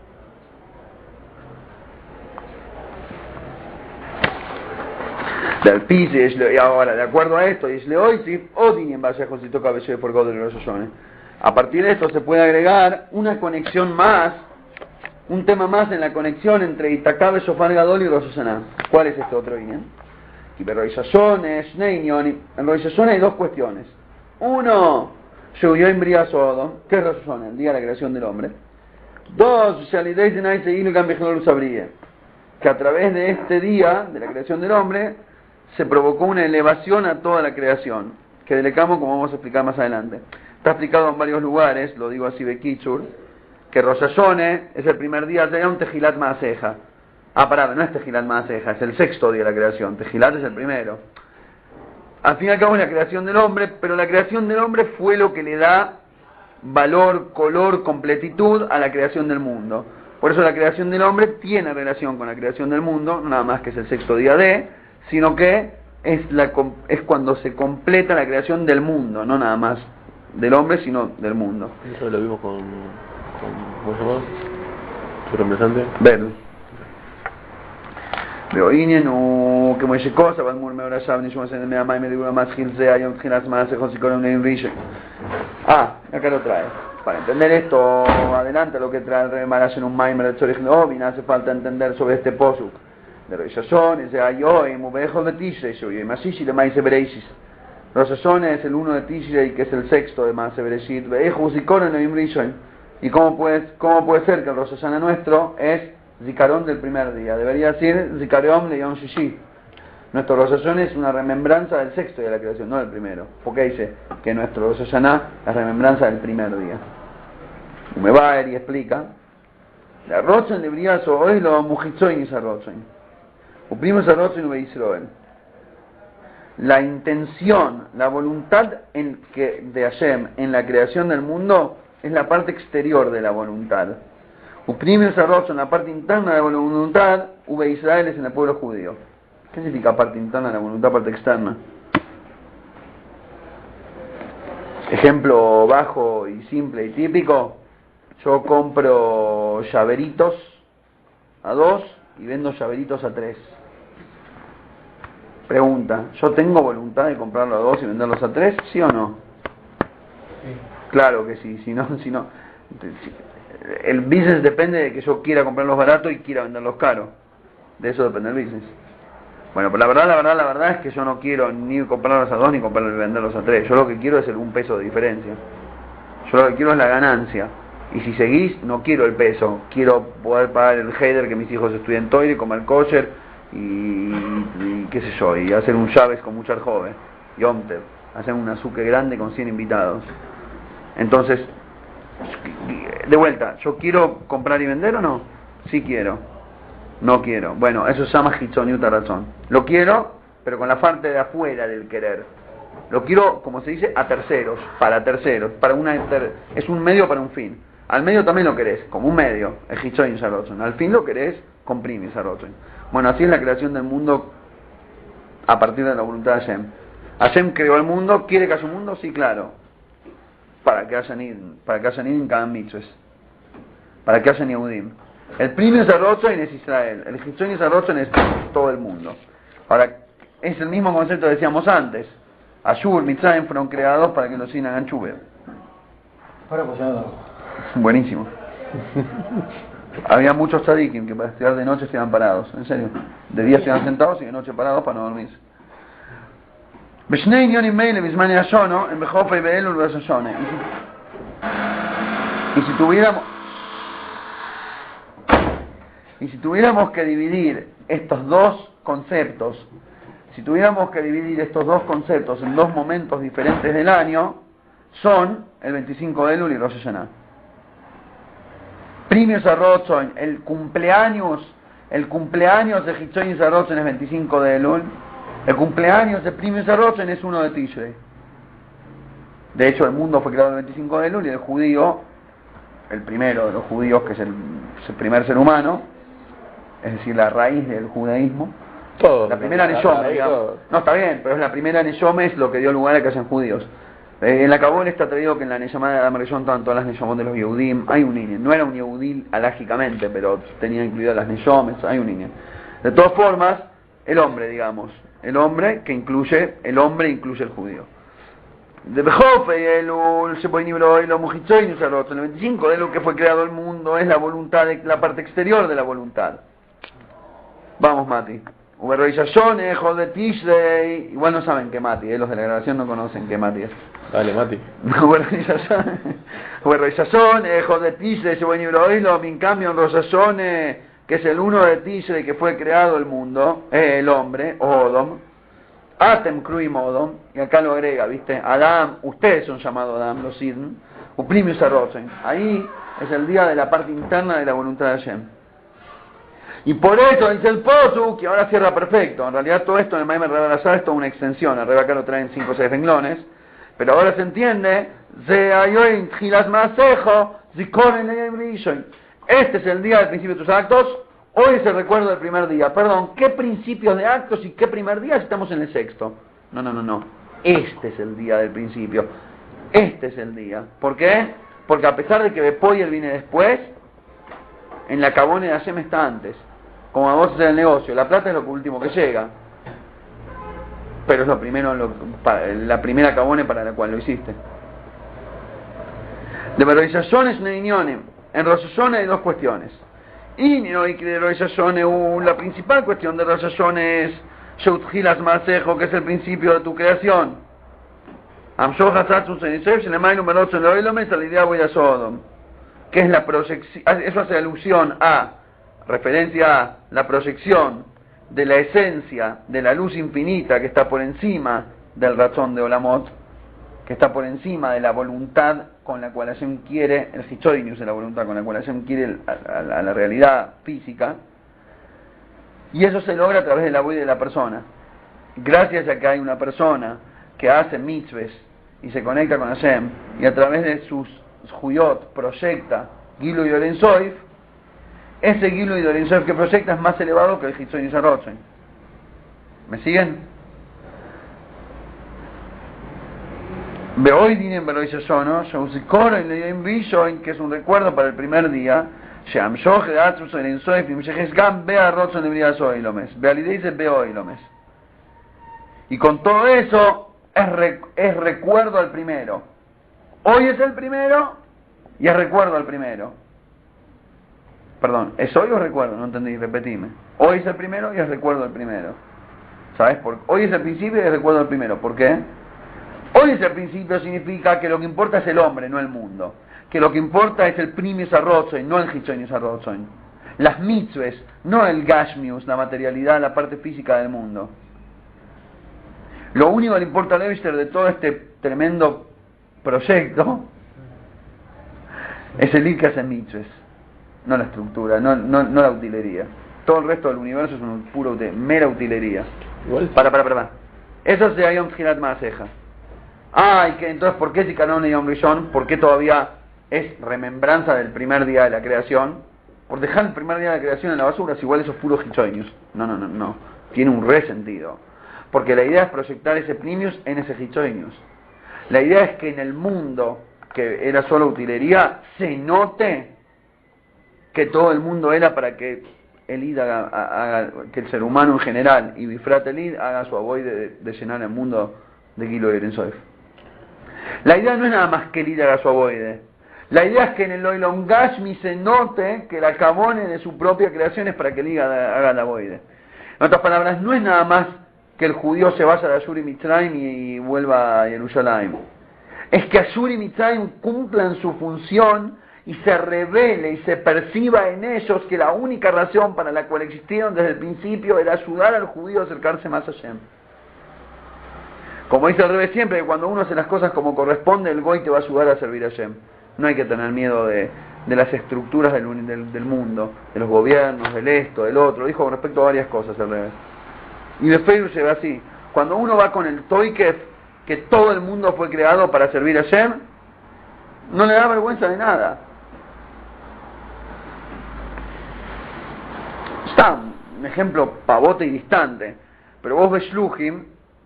Y ahora, de acuerdo a esto, a partir de esto se puede agregar una conexión más, un tema más en la conexión entre Itakabe, Shofar Gadol y Rosh Hashanah. ¿Cuál es este otro Inyan? En Rosh Hashanah hay dos cuestiones. Uno, ¿qué es Rosh Hashanah? El día de la creación del hombre. Dos, que a través de este día de la creación del hombre se provocó una elevación a toda la creación, que delecamos como vamos a explicar más adelante. Está explicado en varios lugares, lo digo así Bekichur, que Rosh Hashanah es el primer día de un Tejilat Maaseja. No es Tejilat Maaseja, es el sexto día de la creación. Tejilat es el primero. Al fin y al cabo es la creación del hombre, pero la creación del hombre fue lo que le da valor, color, completitud a la creación del mundo. Por eso la creación del hombre tiene relación con la creación del mundo, no nada más que es el sexto día sino que es cuando se completa la creación del mundo, no nada más del hombre, sino del mundo. Eso lo vimos con ¿cómo se llama? ¿Tu reemplazante? Verlo. Veoinen, que Moishe Cosa, Balmur Meora Shabni, Shumas en el Meamai, me digo más Gilzea, Yom Ginas más, Josicón en Riche. Acá lo trae. Para entender esto, adelante lo que trae el Rey Marash en un Maimer de Tzorich Neovin, hace falta entender sobre este posuk. De Rosh Hashanah, de Ayoim, Ubejo de Tishrei, y Masishi de Maise Bereishis. Rosh Hashanah es el 1 de Tishrei, que es el sexto de Maise Bereshit. Vejo Zikon en Oim Rishon. ¿Y cómo puede ser que el Rosh Hashanah nuestro es Zikaron del primer día? Debería decir Zikaron de Yom Shishi. Nuestro Rosh Hashanah es una remembranza del sexto día de la creación, no del primero. Porque dice que nuestro Rosh Hashanah es remembranza del primer día. Umebaer y explica. La Rochen debería ser hoy lo Mujitzoin y Sarrochen. Uprimos Sarrochen y Israel. La intención, la voluntad de Hashem en la creación del mundo es la parte exterior de la voluntad. Uprimos Sarrochen, la parte interna de la voluntad, Ube Israel es en el pueblo judío. ¿Qué significa parte interna de la voluntad, parte externa? Ejemplo bajo y simple y típico. Yo compro llaveritos a 2 y vendo llaveritos a 3. Pregunta, ¿yo tengo voluntad de comprarlo a 2 y venderlos a 3? ¿Sí o no? Sí. Claro que sí, si no. El business depende de que yo quiera comprarlos baratos y quiera venderlos caros. De eso depende el business. Bueno, pero la verdad es que yo no quiero ni comprarlos a 2 ni comprarlos y venderlos a 3. Yo lo que quiero es un peso de diferencia. Yo lo que quiero es la ganancia. Y si seguís, no quiero el peso. Quiero poder pagar el header, que mis hijos estudien toire, comer kosher y qué sé yo, y hacer un llaves con muchas joven. Y Omtev. Hacer un azuque grande con 100 invitados. Entonces, de vuelta, ¿yo quiero comprar y vender o no? Sí quiero. No quiero. Bueno, eso se llama Hitzoniut razón. Lo quiero, pero con la parte de afuera del querer. Lo quiero, como se dice, a terceros, es un medio para un fin. Al medio también lo querés, como un medio, el Hitzoniut razón. Al fin lo querés, comprimir razón. Bueno, así es la creación del mundo a partir de la voluntad de Hashem. Hashem creó el mundo, ¿quiere que haya un mundo? Sí, claro. Para que haya en cada mitzvah. para que haya Yehudim. El Primius Arrozoin es Israel, el Hitzonis Arrozoin es todo el mundo. Ahora, es el mismo concepto que decíamos antes. Ashur, Mitzrayim fueron creados para que los sin hagan chubeo. Para apoyado. Buenísimo. Había muchos tzadikim que para estudiar de noche estaban parados, en serio. De día estaban sentados y de noche parados para no dormirse. Beshnei Nionim Meile Bismani Ashono, en Bejofa y Beelu Rosh Hashanah. Y si tuviéramos que dividir estos dos conceptos, en dos momentos diferentes del año, son el 25 de Elul y Rosh Hashanah. Primius Arrozoin, el cumpleaños de Hitzonis Arrozoin es 25 de Elul, el cumpleaños de Primius Arrozoin es 1 de Tishrei. De hecho, el mundo fue creado el 25 de Elul y el judío, el primero de los judíos, que es el primer ser humano, es decir, la raíz del judaísmo, Todo. la primera Neshome, digamos. No, está bien, pero es la primera Neshome, es lo que dio lugar a que hayan judíos. En la Kabbalah está traído que en la Neshama de Adam Rishon estaban todas las Neshomot de los Yehudim. Hay un niño, no era un Yehudí alágicamente, pero tenía incluidas las Neshomes, hay un niño. De todas formas, el hombre, digamos, el hombre incluye el judío. De Bejofe, el Sheboinibro y los Mujitzoinus Arroz, en el 25 de lo que fue creado el mundo es la voluntad, la parte exterior de la voluntad. Vamos, Mati. Uberroisashone, Jode Tishrei. Igual no saben qué Mati, los de la grabación no conocen qué Mati es. Dale, Mati. Uberroisashone, Jode Tishrei, Sheboinibro y los Mincamion Rosashone, que es el 1 de Tishrei que fue creado el mundo, el hombre, Odom. Atem Kruim Odom, y acá lo agrega, ¿viste? Adam, ustedes son llamados Adam, los Sidn, Uprimius Arrozen. Ahí es el día de la parte interna de la voluntad de Hashem. Y por eso dice el Pozu, que ahora cierra perfecto. En realidad todo esto en el Maimer Reba Lazar es toda una extensión. Arriba acá lo traen 5 o 6 renglones. Pero ahora se entiende. Este es el día del principio de tus actos. Hoy es el recuerdo del primer día. Perdón, ¿qué principios de actos y qué primer día si estamos en el sexto? No. Este es el día del principio. Este es el día. ¿Por qué? Porque a pesar de que Bepoyel viene después, en la Kabone de Hashem está antes. Como vos haces el negocio, la plata es lo último que llega. Pero es lo primero, la primera Kabone para la cual lo hiciste. De Beroishashon es Neinionim. En Rosh Hashanah hay dos cuestiones. Y de Rosh Hashanah, la principal cuestión de Rosh Hashanah es Sheutjilas Masejo, que es el principio de tu creación. Amshoch Hatzatzus Enisef, Shelemainu Merotzon Loilomes, Alidia Boya Sodom. Que es la proyección, eso hace alusión referencia a la proyección de la esencia de la luz infinita que está por encima del razón de Olamot, que está por encima de la voluntad con la cual Hashem quiere, el Hitzodinius de la voluntad con la cual Hashem quiere a la realidad física, y eso se logra a través de la voz de la persona. Gracias a que hay una persona que hace mitzvahs y se conecta con Hashem, y a través de sus Juyot proyecta Gilu y Orensoif, ese Gilu y Orensoif que proyecta es más elevado que el Hitzonius Arrozen. ¿Me siguen? Hoy tienen Beroishashono, Shausikoro y Leim Bishoin, que es un recuerdo para el primer día. Sheamshoch de Atzus Orensoif, Nimsheches Gam Bea Rotzon de Brias Oilomes. Bealidei dice Bea Oilomes. Y con todo eso es recuerdo al primero. Hoy es el primero y es recuerdo al primero. Perdón, ¿es hoy o recuerdo? No entendí, repetime. Hoy es el primero y es recuerdo al primero. ¿Sabes? Hoy es el principio y es recuerdo al primero. ¿Por qué? Hoy es el principio significa que lo que importa es el hombre, no el mundo. Que lo que importa es el Primius Arrozoin, no el Hitzonius Arrozoin. Las mitzvahs, no el Gashmius, la materialidad, la parte física del mundo. Lo único que le importa al Eibster de todo este tremendo proyecto es el ir que hace mitzvahs, no la estructura, no la utilería. Todo el resto del universo es una mera utilería. Igual. Para. Eso se Yom Tchilat Maaseja. Y que entonces, ¿por qué si Canon y Yom Rishon? ¿Por qué todavía es remembranza del primer día de la creación? Por dejar el primer día de la creación en la basura, si igual eso es puro Hitzonius. No. Tiene un resentido. Porque la idea es proyectar ese Primius en ese Hitzonius. La idea es que en el mundo, que era solo utilería, se note que todo el mundo era para que el id haga, que el ser humano en general, y Bifrat el id, haga su avoide de llenar el mundo de Gilo y Erensoef. La idea no es nada más que el id haga su avoide. La idea es que en el Oilom Gashmi se note que la cabone de su propia creación es para que el id haga la avoide. En otras palabras, no es nada más que el judío se vaya de Ashur y Mitzrayim y vuelva a Jerusalén. Es que Ashur y Mitzrayim cumplan su función y se revele y se perciba en ellos que la única razón para la cual existieron desde el principio era ayudar al judío a acercarse más a Hashem. Como dice el Rebbe siempre, que cuando uno hace las cosas como corresponde, el Goy te va a ayudar a servir a Hashem. No hay que tener miedo de las estructuras del mundo, de los gobiernos, del esto, del otro. Dijo con respecto a varias cosas el Rebbe. Y de Facebook se ve así. Cuando uno va con el Toikef, que todo el mundo fue creado para servir a Hashem, no le da vergüenza de nada. Está un ejemplo pavote y distante, pero vos ves Shluchim,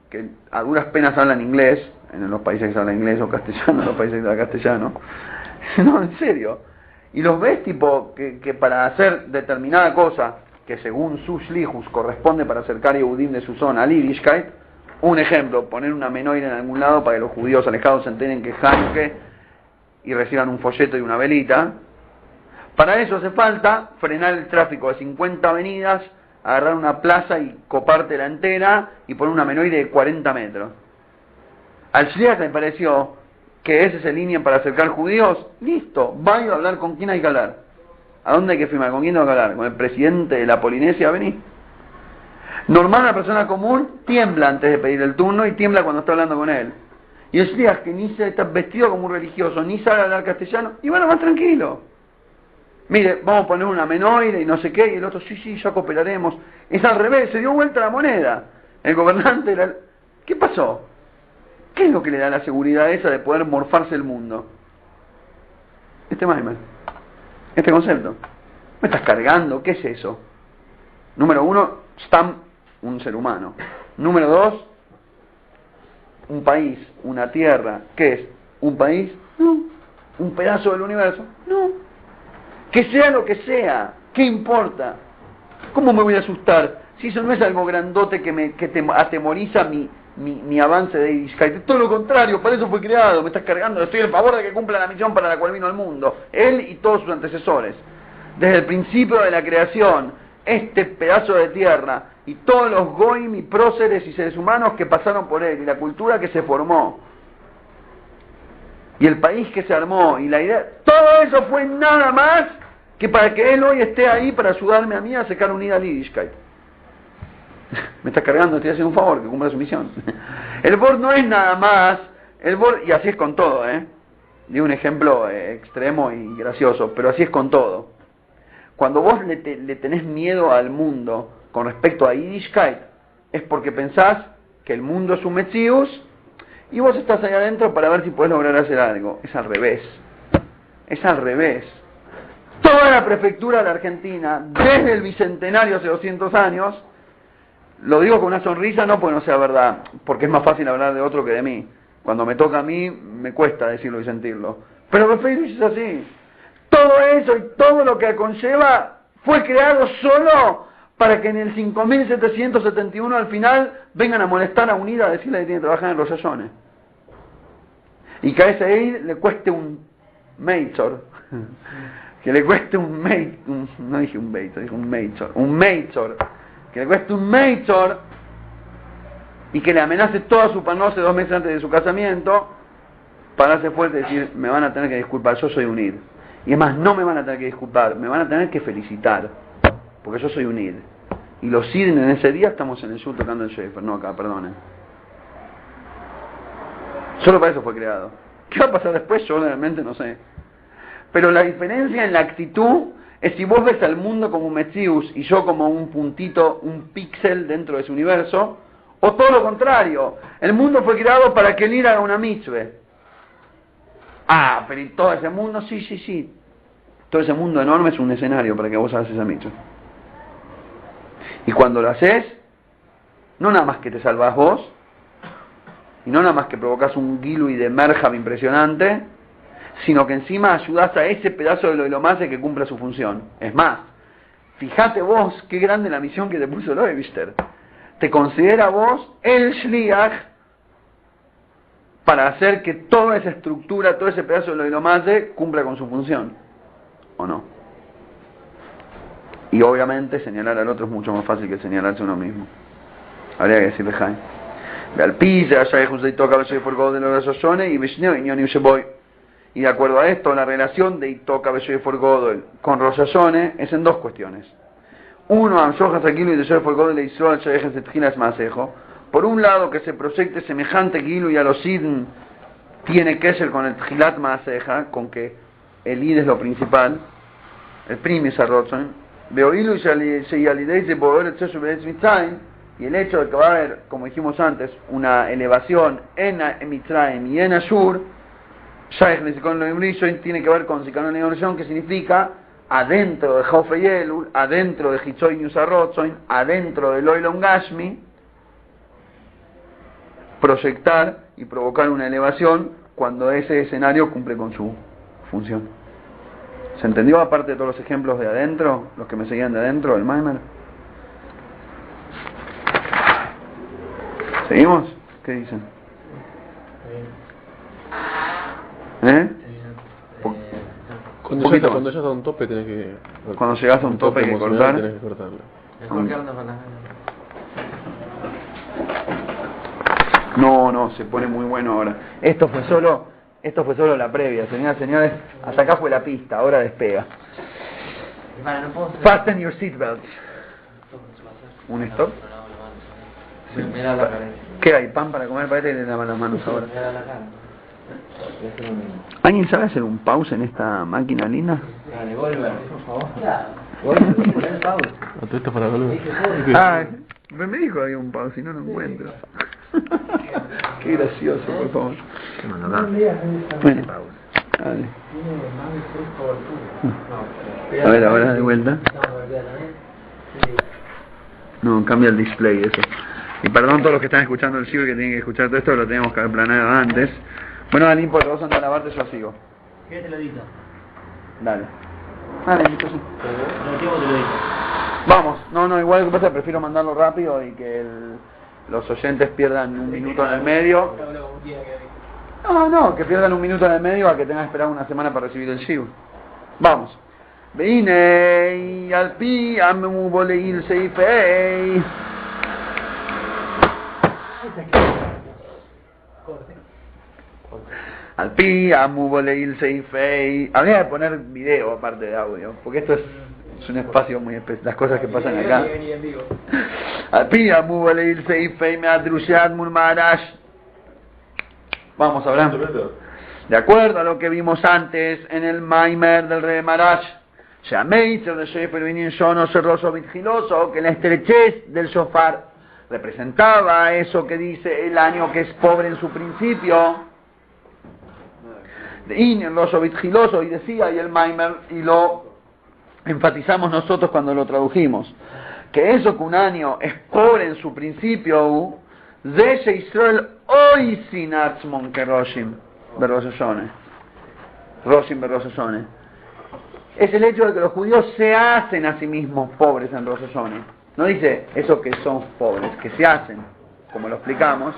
que a duras penas hablan inglés, en los países que se habla inglés o castellano, en los países que se habla castellano, no, en serio, y los ves tipo que para hacer determinada cosa, que según su Shlichus corresponde para acercar Yehudim de su zona al Yiddishkeit, un ejemplo, poner una menoira en algún lado para que los judíos alejados se enteren que es Hanukkah y reciban un folleto y una velita. Para eso hace falta frenar el tráfico de 50 avenidas, agarrar una plaza y copártela entera y poner una menoira de 40 metros. Al Shliach le pareció que ese es el línea para acercar judíos. Listo, vaya a hablar con quién hay que hablar. ¿A dónde hay que firmar? ¿Con quién tengo que hablar? ¿Con el presidente de la Polinesia? Vení. Normal, la persona común tiembla antes de pedir el turno y tiembla cuando está hablando con él. Y el Shliach, que ni se está vestido como un religioso, ni sabe hablar castellano, y bueno, más tranquilo. Mire, vamos a poner una menoira y no sé qué, y el otro, sí, ya cooperaremos. Es al revés, se dio vuelta la moneda. El gobernante era... ¿Qué pasó? ¿Qué es lo que le da la seguridad esa de poder morfarse el mundo? Este concepto. ¿Me estás cargando? ¿Qué es eso? Número uno, Stam, un ser humano. Número dos, un país, una tierra. ¿Qué es? ¿Un país? No. ¿Un pedazo del universo? No. Que sea lo que sea, ¿qué importa? ¿Cómo me voy a asustar? Si eso no es algo grandote que te atemoriza mi avance de Yiddishkeit. Todo lo contrario, para eso fue creado. Me estás cargando, estoy a favor de que cumpla la misión para la cual vino al mundo. Él y todos sus antecesores. Desde el principio de la creación, este pedazo de tierra y todos los goim y próceres y seres humanos que pasaron por él y la cultura que se formó y el país que se armó y la idea, todo eso fue nada más que para que él hoy esté ahí para ayudarme a mí a sacar unida al Yiddishkeit. Me está cargando, estoy haciendo un favor, que cumpla su misión. El Bor no es nada más, el Bor, y así es con todo, di un ejemplo extremo y gracioso, pero así es con todo. Cuando vos le tenés miedo al mundo con respecto a Yiddishkeit, es porque pensás que el mundo es un Metzius y vos estás ahí adentro para ver si podés lograr hacer algo. Es al revés. Es al revés. Toda la prefectura de la Argentina, desde el Bicentenario hace 200 años, lo digo con una sonrisa, no porque no sea verdad, porque es más fácil hablar de otro que de mí. Cuando me toca a mí, me cuesta decirlo y sentirlo. Pero Facebook es así. Todo eso y todo lo que conlleva fue creado solo para que en el 5771 al final vengan a molestar a UNIDA a decirle que tiene que trabajar en los Yayones. Y que a ese ir le cueste un Meitzor. Que le cueste un Meitzor. No dije un Meitzor, dije un Meitzor. Un Meitzor. Que le cueste un Meitzor y que le amenace toda su panose 2 meses antes de su casamiento para hacerse fuerte y decir, me van a tener que disculpar, yo soy UNID. Y es más, no me van a tener que disculpar, me van a tener que felicitar, porque yo soy UNID. Y los Sidin en ese día estamos en el sur tocando el Shefer, no acá, perdonen. Solo para eso fue creado. ¿Qué va a pasar después? Yo realmente no sé. Pero la diferencia en la actitud es si vos ves al mundo como un Metzius y yo como un puntito, un píxel dentro de ese universo, o todo lo contrario. El mundo fue creado para que él ir a una mitzvah. Ah, pero ¿y todo ese mundo? Sí. Todo ese mundo enorme es un escenario para que vos hagas esa mitzvah. Y cuando lo haces, no nada más que te salvás vos, y no nada más que provocas un gilui de merjam impresionante, sino que encima ayudás a ese pedazo de lo Ilomase que cumpla su función. Es más, fíjate vos qué grande la misión que te puso el Eibishter. Te considera vos el Shliach para hacer que toda esa estructura, todo ese pedazo de lo Ilomase cumpla con su función. ¿O no? Y obviamente señalar al otro es mucho más fácil que señalarse a uno mismo. Habría que decirle Jaime. Y de acuerdo a esto, la relación de Itoka Beshoy Godel con Rosh Hashanah es en dos cuestiones. Uno, Amshojas Agilu y de Shoy Godel de Israel Shayejes de Tchilas Masejo. Por un lado, que se proyecte semejante Gilu y a los Sidn tiene que ser con el Tchilat Maseja, con que el Id es lo principal, el primis Arrotzon, Beoilu y Sheyalidei de Boer Etzesu Beretz Mitzrayim, y el hecho de que va a haber, como dijimos antes, una elevación en Mitzrayim y en Ashur, Shaykh Nisikon Loimrishon tiene que ver con Zikaron Loimrishon, que significa adentro de Jofe Yelul, adentro de Hitzoy Nusarrotzoin, adentro de Loilon Gashmi, proyectar y provocar una elevación cuando ese escenario cumple con su función. ¿Se entendió aparte de todos los ejemplos de adentro, los que me seguían de adentro, el Maimer? ¿Seguimos? ¿Qué dicen? Cuando llegas a un tope tienes que... Cuando llegas a un tope hay que cortar. Tienes que cortarlo. No, se pone muy bueno ahora. Esto fue solo la previa, señoras y señores. Hasta acá fue la pista, ahora despega. Fasten your seatbelts. ¿Un stop? ¿Qué hay? ¿Pan para comer? Parece que le lavan las manos ahora. ¿Alguien sabe hacer un pause en esta máquina linda? Dale, Volver, por favor. Poner pausa. Esto para volver. Me dijo que había un pause y no lo encuentro. Qué gracioso, por favor. Bueno, dale. A ver, ahora de vuelta. No, cambia el display eso. Y perdón todos los que están escuchando el sigo y que tienen que escuchar todo esto, lo teníamos que haber planeado antes. Bueno, Dani, por vos anda a lavarte, yo sigo. ¿Qué te lo edito? Dale. Dale, entonces. Lo llevo, te lo edito. Vamos, no, igual que pasa, prefiero mandarlo rápido y que los oyentes pierdan un minuto en el medio. No, que pierdan un minuto en el medio a que tengan que esperar una semana para recibir el shiur. Vamos. Vine al pi amu boleil seifei. Al pi amu boleil seifei. Habría que poner video aparte de audio, porque esto es un espacio muy especial, las cosas que pasan acá. Al pi amu boleil seifei me adrushat murmarash. Vamos, Abraham. De acuerdo a lo que vimos antes en el Maimer del rey Marash, que la estrechez del shofar representaba eso que dice el año que es pobre en su principio. Y decía, y el Maimer, y lo enfatizamos nosotros cuando lo tradujimos, que eso que un año es pobre en su principio, de Israel hoy sin Atzmon que Roshim Berosesone, es el hecho de que los judíos se hacen a sí mismos pobres en Rosesone. No dice eso que son pobres, que se hacen, como lo explicamos.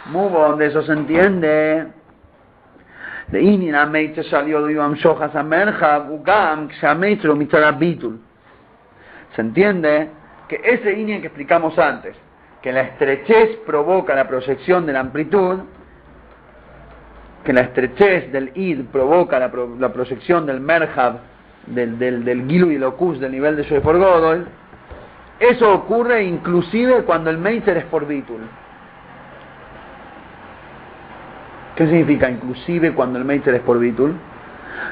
Muy donde eso se entiende. De Inina Meitze salió de Yom Shojas Amerja, Gugam, Kshameitro, Mitzarabitul. Se entiende que ese Inina que explicamos antes, que la estrechez provoca la proyección de la amplitud, que la estrechez del id provoca la proyección del merhab, del gilu y locus, del nivel de Shoefor Godol, eso ocurre inclusive cuando el meitzer es por bitul. ¿Qué significa inclusive cuando el meitzer es por bitul?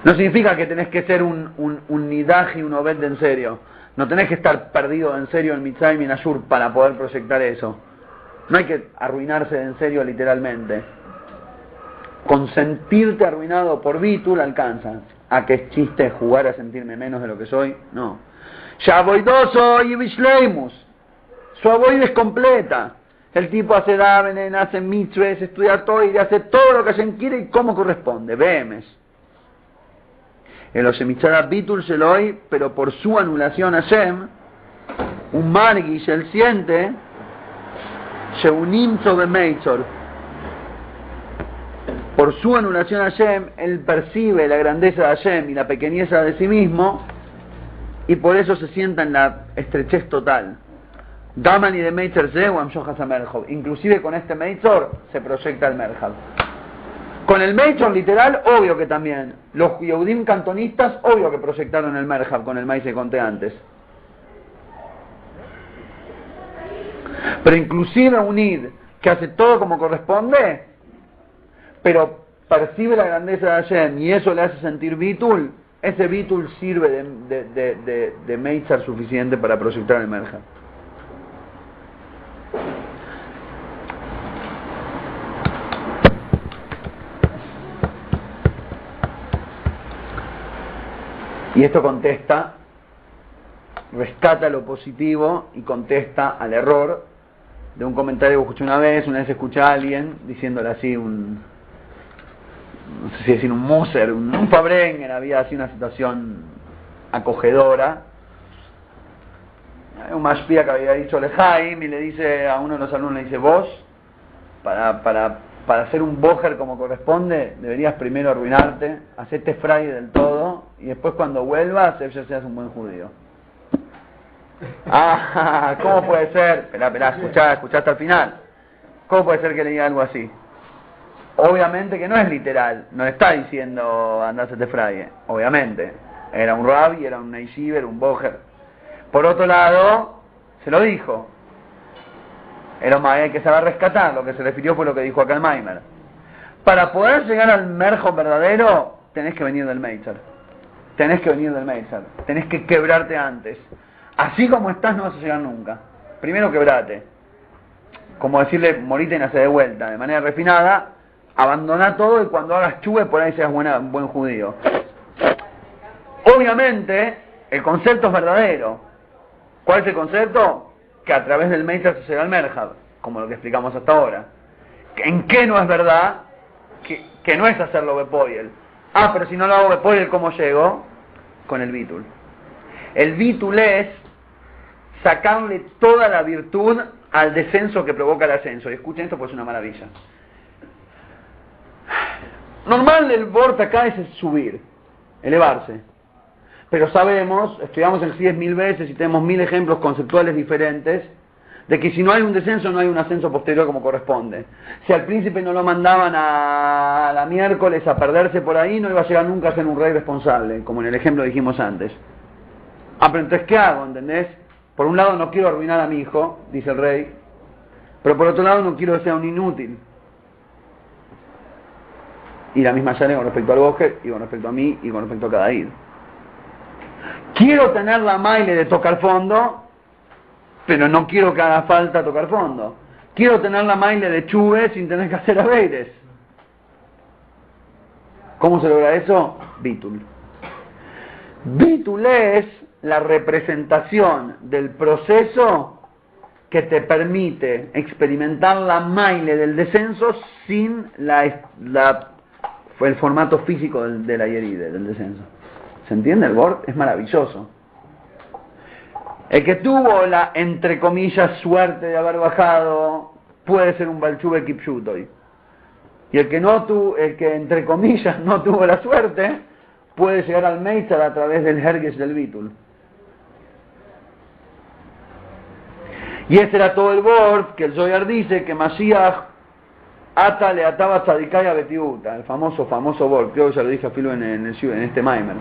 No significa que tenés que ser un nidaj y un obed en serio. No tenés que estar perdido en serio en Mitzrayim y en Ashur para poder proyectar eso. No hay que arruinarse en serio literalmente. Con sentirte arruinado por bitul alcanza. ¿A qué es chiste jugar a sentirme menos de lo que soy? No. Shavoidoso y Bishleimus. Su avoid es completa. El tipo hace davenen, hace mitzvahs, estudia todo y hace todo lo que se quiere y como corresponde. Vemes. El Osemitzara Bitul Sheloi, pero por su anulación a Hashem, un Margish, él siente, Sheunim Meitzor. Por su anulación a Hashem, él percibe la grandeza de Hashem y la pequeñeza de sí mismo, y por eso se sienta en la estrechez total. Gamani de Meitzer Zewam Shohas Merhov. Inclusive con este Meitzor se proyecta el Merhab. Con el Meitzor literal, obvio que también. Los Yehudim cantonistas, obvio que proyectaron el Merhab con el maíz que conté antes. Pero inclusive un Id que hace todo como corresponde, pero percibe la grandeza de Hashem y eso le hace sentir Bitul, ese Bitul sirve de Meitzar suficiente para proyectar el Merhab. Y esto contesta, rescata lo positivo y contesta al error de un comentario que escuché una vez escuché a alguien diciéndole así, no sé si decir un Moser, un Fabrengen, había así una situación acogedora. Un Mashpia que había dicho Lejaim y le dice a uno de los alumnos, le dice, vos, para hacer un bojer como corresponde, deberías primero arruinarte, hacerte fray del todo, y después cuando vuelvas, ya seas un buen judío. Ah, ¿cómo puede ser? Esperá, escuchá hasta el final. ¿Cómo puede ser que le diga algo así? Obviamente que no es literal, no está diciendo andá a hacerte fray, obviamente. Era un rabbi, era un neishiver, un bojer. Por otro lado, se lo dijo. Hay que saber rescatar, lo que se refirió fue lo que dijo acá el Maimer. Para poder llegar al merjo verdadero, tenés que venir del Meitzar. Tenés que quebrarte antes. Así como estás no vas a llegar nunca. Primero quebrate. Como decirle, morite y nace de vuelta, de manera refinada, abandoná todo y cuando hagas chuve por ahí seas buen judío. Obviamente, el concepto es verdadero. ¿Cuál es el concepto? Que a través del Meitzar se llega al Merhab, como lo que explicamos hasta ahora. ¿En qué no es verdad? Que no es hacerlo Bepoyel. Ah, pero si no lo hago Bepoyel, ¿cómo llego? Con el Bitul. El Bitul es sacarle toda la virtud al descenso que provoca el ascenso. Y escuchen esto, pues es una maravilla. Normal el Bort acá es subir, elevarse. Pero sabemos, estudiamos el CIES 1000 veces y tenemos 1000 ejemplos conceptuales diferentes, de que si no hay un descenso, no hay un ascenso posterior como corresponde. Si al príncipe no lo mandaban a la miércoles a perderse por ahí, no iba a llegar nunca a ser un rey responsable, como en el ejemplo dijimos antes. Ah, pero entonces, ¿qué hago? ¿Entendés? Por un lado no quiero arruinar a mi hijo, dice el rey, pero por otro lado no quiero que sea un inútil. Y la misma llave con respecto al bosque, y con respecto a mí, y con respecto a cada id. Quiero tener la maile de tocar fondo, pero no quiero que haga falta tocar fondo. Quiero tener la maile de chuve sin tener que hacer aveires. ¿Cómo se logra eso? Bitul. Bitul es la representación del proceso que te permite experimentar la maile del descenso sin el formato físico de la yeride, del descenso. ¿Se entiende el Bort? Es maravilloso. El que tuvo la, entre comillas, suerte de haber bajado, puede ser un Balchube Kipshutoy. Y el que entre comillas no tuvo la suerte, puede llegar al Meitzar a través del Herges del Bitul. Y ese era todo el Bort, que el Zohar dice que Mashiach ata le ataba tzadikaya betiuta, el famoso Bort. Creo que ya lo dije a Filo en este Maimer.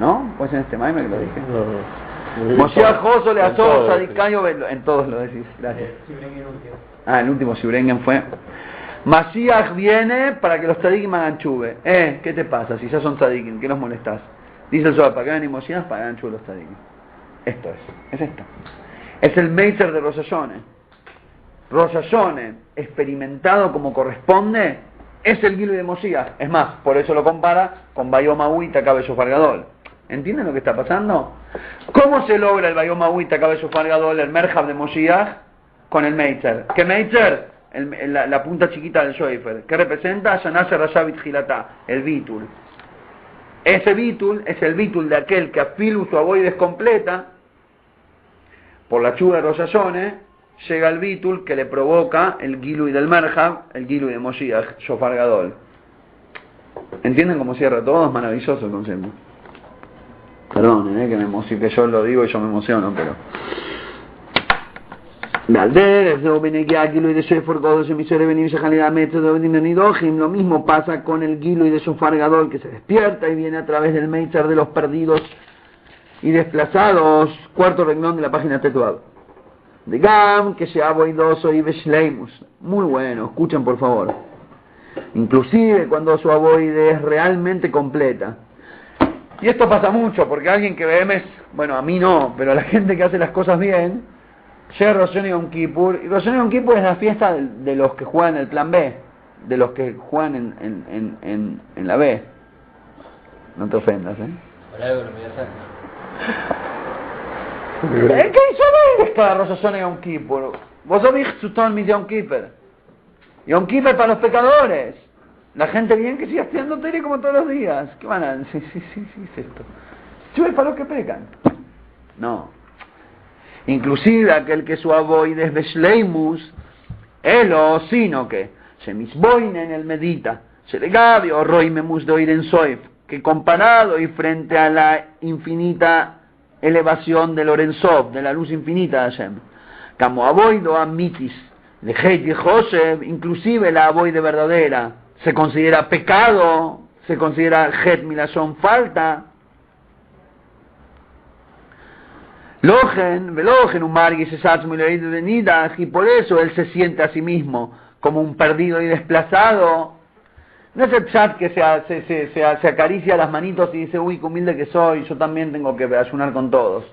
¿No? ¿Pues en este Maimer que lo dije? No. Moshiach Joso le ató tzadikayo en todos lo decís. Gracias. El último Sibrengen fue. Mashiach viene para que los tzadikim hagan chuve. ¿Qué te pasa? Si ya son tzadikim, ¿qué los molestás? Dice el Zohar, para que hagan Moshiach, para que hagan chuve los tzadikim. Esto es esto. Es el Meitzar de Rosh Hashanah. Rosh Hashanah, experimentado como corresponde, es el Gilui de Moshiach. Es más, por eso lo compara con Bayom Huita Cabello Fargadol. ¿Entienden lo que está pasando? ¿Cómo se logra el Bayom Huita Cabello Fargadol, el Merhab de Moshiach, con el Meitzar? ¿Qué Meitzar? La punta chiquita del Shoifer. ¿Qué representa? Yanase Rashavit Gilatá, el Bitul. Ese bitul es el bitul de aquel que afilu su aboides completa, por la chuva de Rosh Hashanah, llega el bitul que le provoca el gilui del Merhab, el gilui de Moshiach, Shofar Gadol. ¿Entienden cómo cierra todo? Es maravilloso el concepto. Perdonen, que yo lo digo y yo me emociono, pero... Lo mismo pasa con el gilui de Shofar Gadol, que se despierta y viene a través del Meitzer de los perdidos y desplazados. Cuarto renglón de la página Tetuad. De Gam, que se ha boidoso y Beshleimus. Muy bueno, escuchen por favor. Inclusive cuando su aboide es realmente completa. Y esto pasa mucho, porque alguien que ve bueno, a mí no, pero a la gente que hace las cosas bien, llega Rosh Hashanah y Yom Kippur, y Rosh Hashanah y Yom Kippur es la fiesta de los que juegan el plan B, de los que juegan en la B. No te ofendas, ¿Qué hizo cada Rosh Hashanah y Yom Kippur? Vos sabés que son mis Yom Kippur. Yom Kippur para los pecadores. La gente bien que sigue haciendo tele como todos los días. ¿Qué van a decir? Sí, es esto. Yo es para los que pecan. No. Inclusive aquel que su aboides Beshleimus, elo, sino que se misboine en el medita, se le gabe o roimemus doir en soif, que comparado y frente a la infinita elevación del Orensov, de la luz infinita de Hashem, como aboido a mitis, de Heit y Joseph, inclusive la aboide verdadera, se considera pecado, se considera Het Milashon falta. Velogen, un margis esatz muy leído de Nidaj, y por eso él se siente a sí mismo como un perdido y desplazado. No es el chat que se acaricia las manitos y dice, uy, qué humilde que soy, yo también tengo que ayunar con todos.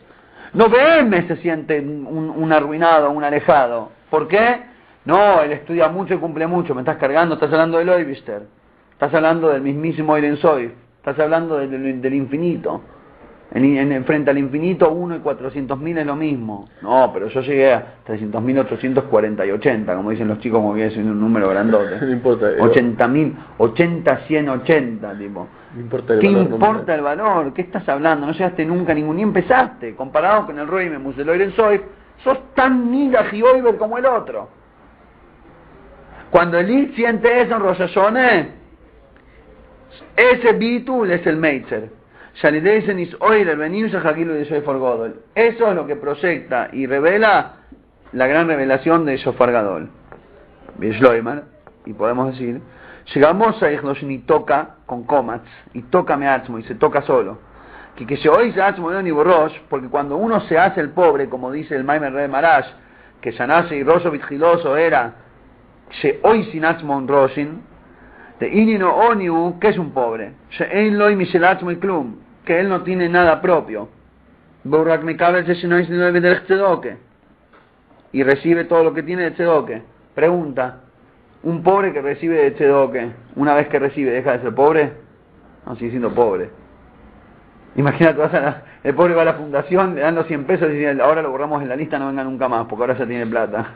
No, BM se siente un arruinado, un alejado. ¿Por qué? No, él estudia mucho y cumple mucho. Me estás cargando, estás hablando del Oibister, estás hablando del mismísimo Oirensoy, estás hablando del infinito. Frente al infinito, 1 y 400.000 es lo mismo. No, pero yo llegué a 300.840 y 80, como dicen los chicos, como que es un número grandote. No importa. 80.000, 80, 100, 80, tipo. No importa ¿Qué importa el valor? ¿Qué estás hablando? No llegaste nunca a ningún, ni empezaste. Comparado con el Roimemus del Oirensoy, sos tan Nidaj y Oiber como el otro. Cuando el Id siente eso en Rosh Hashanah, ese bitul es el Meitzer. Eso es lo que proyecta y revela la gran revelación de Shofar Gadol. Y podemos decir, llegamos a y toca con Komatz, y toca Meatzmo, y se toca solo. Que se oye Atzmo y Borosh, porque cuando uno se hace el pobre, como dice el Maimer Rebbe Marash, que Shanase y Rosho Vitgiloso era se hoy sin Atzmo Roshin, de Inino Oniu, que es un pobre, que él no tiene nada propio, y recibe todo lo que tiene de Tzedoke. Pregunta, un pobre que recibe de Tzedoke, una vez que recibe, ¿deja de ser pobre? No, sigue siendo pobre. Imagínate, el pobre va a la fundación, le dan los 100 pesos y dice, ahora lo borramos en la lista, no venga nunca más, porque ahora ya tiene plata.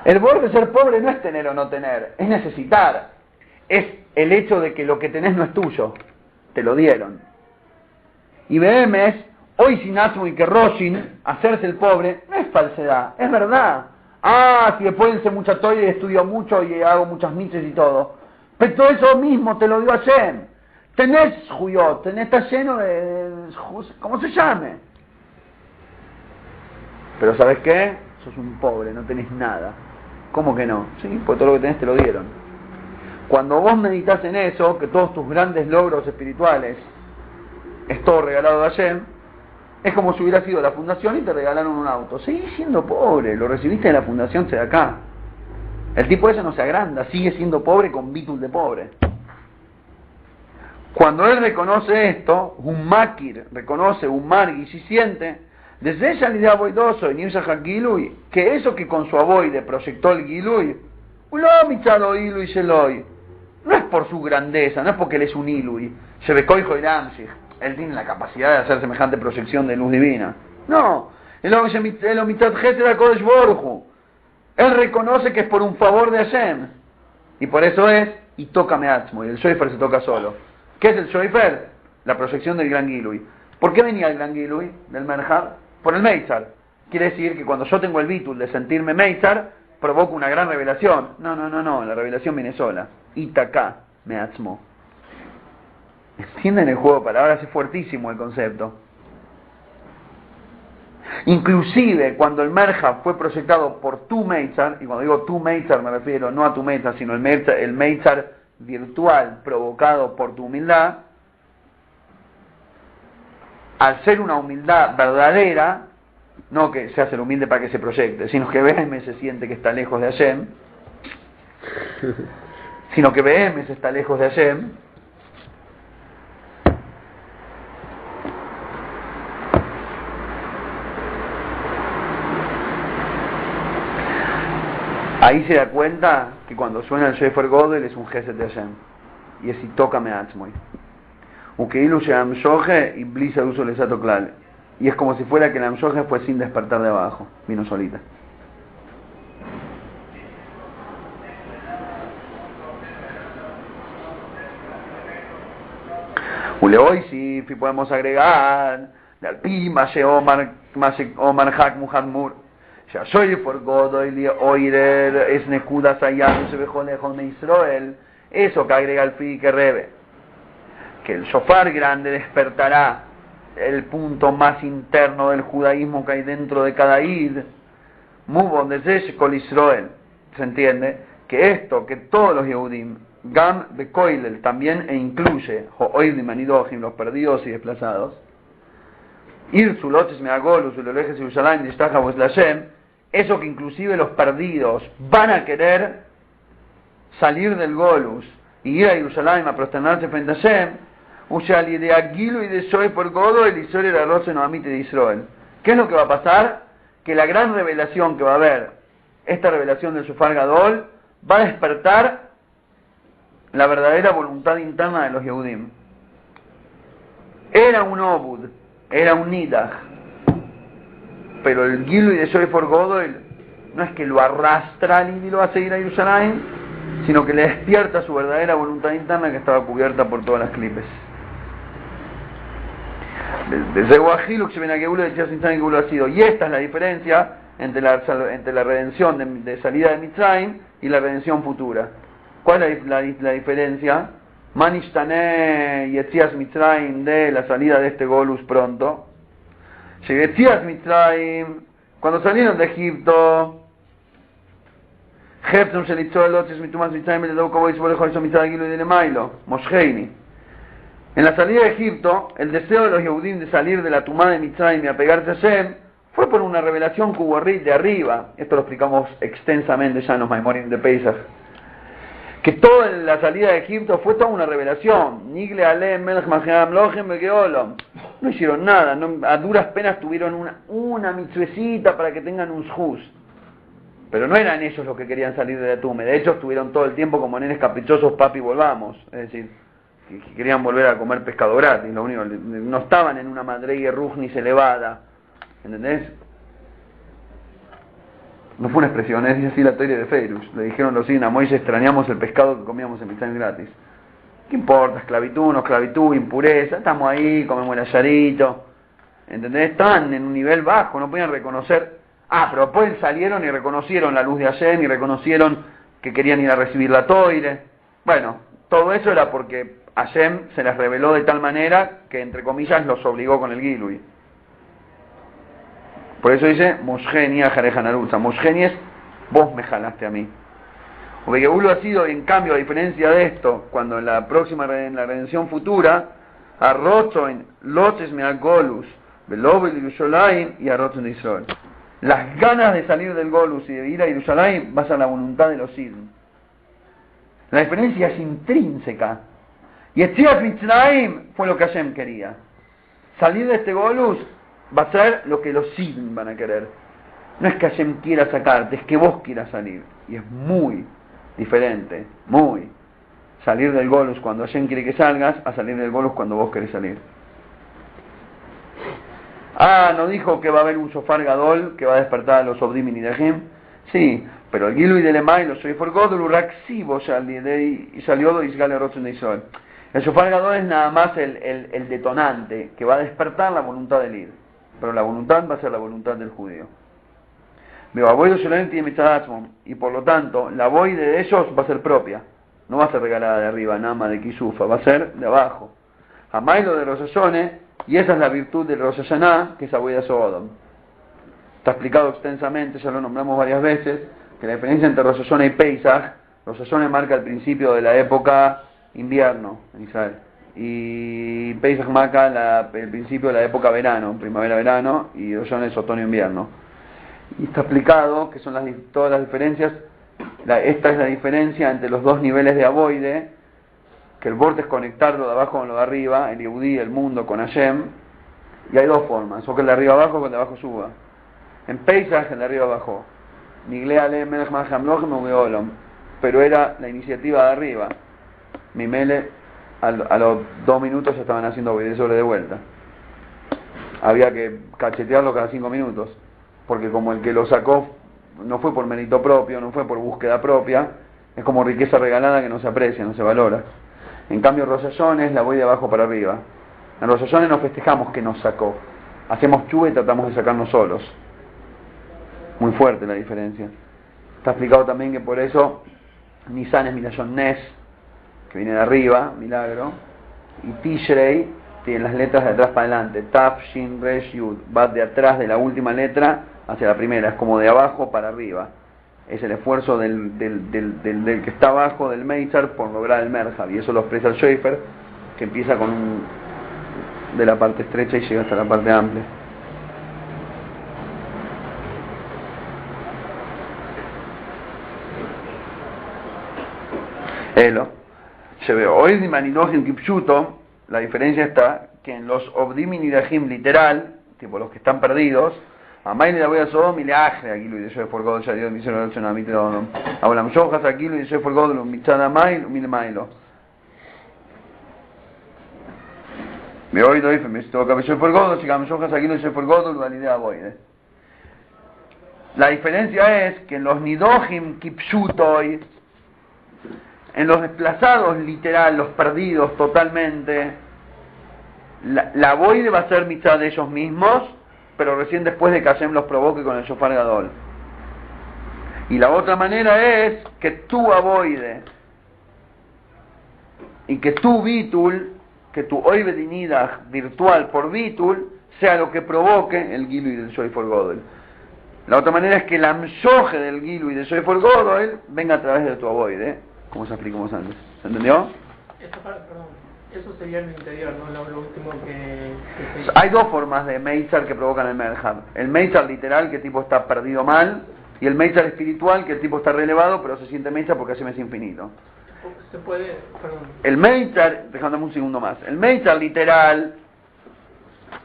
El valor de ser pobre no es tener o no tener, es necesitar. Es el hecho de que lo que tenés no es tuyo, te lo dieron. Y BM es, hoy sin Atzmo y que Roshin, hacerse el pobre, no es falsedad, es verdad. Si después hice mucha toya y estudio mucho y hago muchas mitzvot y todo. Pero todo eso mismo te lo dio Hashem. Tenés Juyot, estás lleno de ¿cómo se llame? Pero ¿sabes qué? Sos un pobre, no tenés nada. ¿Cómo que no? Sí, porque todo lo que tenés te lo dieron. Cuando vos meditas en eso, que todos tus grandes logros espirituales es todo regalado de Hashem, es como si hubiera sido la fundación y te regalaron un auto. Seguís siendo pobre, lo recibiste de la fundación de acá. El tipo ese no se agranda, sigue siendo pobre con bitul de pobre. Cuando él reconoce esto, un makir reconoce un margis y siente, desde ella le da boidoso y Nimshach Gilui, que eso que con su aboide proyectó el Gilui, no es por su grandeza, no es porque él es un Ilui, él tiene la capacidad de hacer semejante proyección de luz divina. No, él reconoce que es por un favor de Hashem, y por eso es y tócame Atzmo, y el shofar se toca solo. ¿Qué es el shofar? La proyección del Gran Gilui. ¿Por qué venía el Gran Gilui del Merhab? Por el Meitzar. Quiere decir que cuando yo tengo el bitul de sentirme Meitzar, provoco una gran revelación. No, la revelación viene sola. Itaká me Atzmo. ¿Entienden el juego de palabras? Es fuertísimo el concepto. Inclusive cuando el Merhab fue proyectado por tu Meitzar, y cuando digo tu Meitzar me refiero no a tu Meitzar, sino el Meitzar virtual provocado por tu humildad, al ser una humildad verdadera, no que se hace el humilde para que se proyecte, sino que BM se siente que está lejos de Hashem, sino que BM se está lejos de Hashem, ahí se da cuenta que cuando suena el Shofar Godel es un Gesed de Hashem, y es Tócame Atzmoy. Ukeilu Sheam Shoje y Blisa Uso Lesato Klal. Y es como si fuera que la Amshoje fue sin despertar de abajo, vino solita. Ulehoy si podemos agregar de Alpi Mashe Omar Hak Muhammur. Ya soy por Godoy Oirer es Nekuda Sayam se dejó lejos de Israel. Eso que agrega el Pi que Rebe. Que el shofar grande despertará el punto más interno del judaísmo que hay dentro de cada id. Mubon de Kol Israel. ¿Se entiende? Que esto, que todos los Yehudim, Gam de Koilel, también e incluye Ho'oidim Anidohim, los perdidos y desplazados, Ir Sulotes Meagolus, Ulolejes y Yerushalayim, Dishtachavos Lashem, eso que inclusive los perdidos van a querer salir del Golus y ir a Yerushalayim a prosternarse frente a Hashem. Ushali de Aguilo y de Soy por Godo, el Israel era Rosa no amite de Israel. ¿Qué es lo que va a pasar? Que la gran revelación que va a haber, esta revelación del Shofar Gadol, va a despertar la verdadera voluntad interna de los Yehudim. Era un Obud, era un Nidach, pero el Gilo y de Soy por Godo no es que lo arrastra y lo hace ir a Yerushalayim, sino que le despierta su verdadera voluntad interna que estaba cubierta por todas las clipes. Desde Guajiluk se ven a Gebulo de Chasintán y Gebulo ha sido. Y esta es la diferencia entre la redención de salida de Mitzrayim y la redención futura. ¿Cuál es la diferencia? Manishtane Yetzias Mitzrayim de la salida de este Golus pronto. Yetzias Mitzrayim, cuando salieron de Egipto, Heptum Shelitzol Lotzes Mitumas Mitzrayim le dou como Isbol Ejol Mitzrayim y de Lemailo, Mosheini. En la salida de Egipto, el deseo de los Yehudim de salir de la tumá de Mitzrayim y apegarse a Hashem fue por una revelación que hubo de arriba. Esto lo explicamos extensamente ya en los Maimorim de Pesach. Que toda la salida de Egipto fue toda una revelación. Nigle Alem Melech Macheam Lochem Begeolom. No hicieron nada, a duras penas tuvieron una mitzvecita para que tengan un shus. Pero no eran ellos los que querían salir de la tumba. De hecho, estuvieron todo el tiempo como nenes caprichosos, papi, volvamos. Es decir, que querían volver a comer pescado gratis, lo único, no estaban en una madregue rugnis elevada, ¿entendés? No fue una expresión, es así la teoría de Feirus. Le dijeron los signos a Moisés, extrañamos el pescado que comíamos en Mitzrayim gratis. ¿Qué importa? Esclavitud, no esclavitud, impureza, estamos ahí, comemos el ayarito, ¿entendés? Estaban en un nivel bajo, no podían reconocer. Pero después salieron y reconocieron la luz de Hashem y reconocieron que querían ir a recibir la toire. Bueno, todo eso era porque Hashem se les reveló de tal manera que, entre comillas, los obligó con el Gilui. Por eso dice, Mosheni Ajarejanarutza. Mosheni es, vos me jalaste a mí. Porque Gebulo ha sido, en cambio, a diferencia de esto, cuando en la redención futura, Arrozoin, Lotes Meagolus, Belobel Yerushalayim y Arrozoin de Israel. Las ganas de salir del Golus y de ir a Yerushalayim va a ser la voluntad de los Sidm. La diferencia es intrínseca. Y Yetzias Mitzrayim fue lo que Hashem quería. Salir de este Golus va a ser lo que los Sidm van a querer. No es que Hashem quiera sacarte, es que vos quieras salir. Y es muy diferente, muy. Salir del Golus cuando Hashem quiere que salgas, a salir del Golus cuando vos querés salir. ¿No dijo que va a haber un Shofar Gadol que va a despertar a los Obdim y Nidajim? Sí, Pero el Gilui de Lemay, lo soy for Godel, Raxivo, y salió de Isgale Rotzen de Israel. El Shofar Gadol es nada más el detonante que va a despertar la voluntad del Ir. Pero la voluntad va a ser la voluntad del judío. Y por lo tanto, la boide de ellos va a ser propia. No va a ser regalada de arriba, nada más de Kisufa, va a ser de abajo. Amailo de Rosh Hashanah, y esa es la virtud de Rosh Hashanah, que es Aboida Sodom. Está explicado extensamente, ya lo nombramos varias veces, que la diferencia entre Rosh Hashanah y Pesach, Rosh Hashanah marca el principio de la época invierno en Israel, y Pesach marca el principio de la época verano, primavera-verano, y Rosh Hashanah es otoño-invierno. Y está explicado que son todas las diferencias. Esta es la diferencia entre los dos niveles de Aboide, que el borde es conectar lo de abajo con lo de arriba, el Yehudí, el mundo, con Hashem, y hay dos formas, o que el de arriba abajo o que el de abajo suba. En Pesach el de arriba abajo, pero era la iniciativa de arriba. Mimele, a los 2 minutos ya estaban haciendo Aboide sobre de vuelta. Había que cachetearlo cada 5 minutos, porque como el que lo sacó no fue por mérito propio, no fue por búsqueda propia, es como riqueza regalada que no se aprecia, no se valora. En cambio Rosh Hashanah es la voy de abajo para arriba. En Rosh Hashanah no festejamos que nos sacó, hacemos chuva y tratamos de sacarnos solos. Muy fuerte la diferencia. Está explicado también que por eso Nisan es Milashon Nes, que viene de arriba, milagro, y Tishrei tiene las letras de atrás para adelante, Taf, Shin, Resh, Yud, va de atrás de la última letra hacia la primera, es como de abajo para arriba. Es el esfuerzo del que está abajo, del Meitzar, por lograr el Merhab, y eso lo expresa el Shofar, que empieza de la parte estrecha y llega hasta la parte amplia. Elo, se ve hoy de Maninogen Kipshuto, la diferencia está que en los Obdim y Nidahim literal, tipo los que están perdidos, Amay le voy a Sodom y le ajre aquí lo dice por God, ya Dios dice la oración a mí te lo hablamos yojas aquí lo dice por God, lo mitzada mai, mil mailo. Me oí doy me esto que me soy por God, si que yojas aquí lo dice por God, lo validea voy. La diferencia es que en los Nidohim Kipshutoy, en los desplazados literal, los perdidos totalmente, la voide va a ser mitzvah de ellos mismos, pero recién después de que Hashem los provoque con el Shofar Gadol. Y la otra manera es que tu aboide y que tu bitul, que tu oibedinidad virtual por bitul, sea lo que provoque el Gilui del Shofar Gadol. La otra manera es que el amshoje del Gilui del Shofar Gadol venga a través de tu aboide, como se explicamos antes. ¿Se entendió? Eso sería el interior, ¿no? Lo último que Hay dos formas de Meitzar que provocan el Merhab. El Meitzar literal, que el tipo está perdido mal, y el Meitzar espiritual, que el tipo está relevado, pero se siente Meitzar porque Hashem es infinito. Se puede, perdón. El Meitzar, dejándome un segundo más, el Meitzar literal,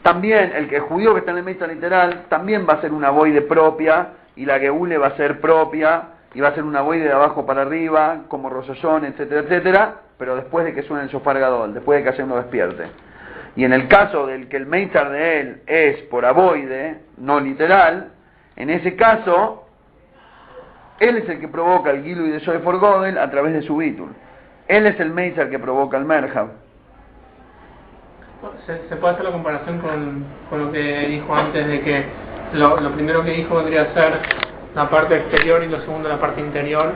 también, el judío que está en el Meitzar literal, también va a ser una boide propia, y la Geule va a ser propia, y va a ser una boide de abajo para arriba, como Rosh Hashanah, etcétera, etcétera, pero después de que suene el Shofar Gadol, después de que Hashem lo despierte. Y en el caso del que el Meitzar de él es por aboide, no literal, en ese caso, él es el que provoca el Gilui de Shofar Gadol a través de su bitul. Él es el Meitzar que provoca el Merhab. ¿Se puede hacer la comparación con lo que dijo antes de que lo primero que dijo vendría a ser la parte exterior y lo segundo la parte interior?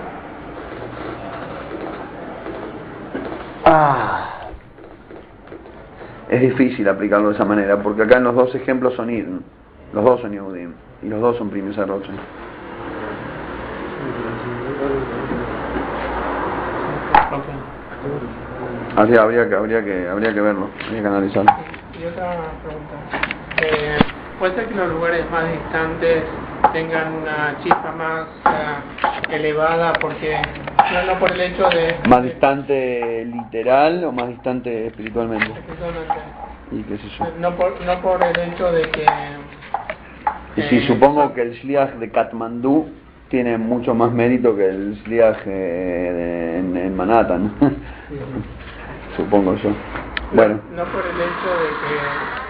Es difícil aplicarlo de esa manera, porque acá en los dos ejemplos son Idn, los dos son Yehudim, y los dos son Primius Arrocha. Así habría que verlo, habría que analizarlo. Y otra pregunta. ¿Puede ser que los lugares más distantes tengan una chispa más elevada porque no por el hecho de... ¿Más distante literal o más distante espiritualmente? Espiritualmente. ¿Y qué sé yo? No por el hecho de que... Y sí, supongo que el Shliach de Katmandú tiene mucho más mérito que el Shliach en Manhattan. Supongo yo. Bueno. No por el hecho de que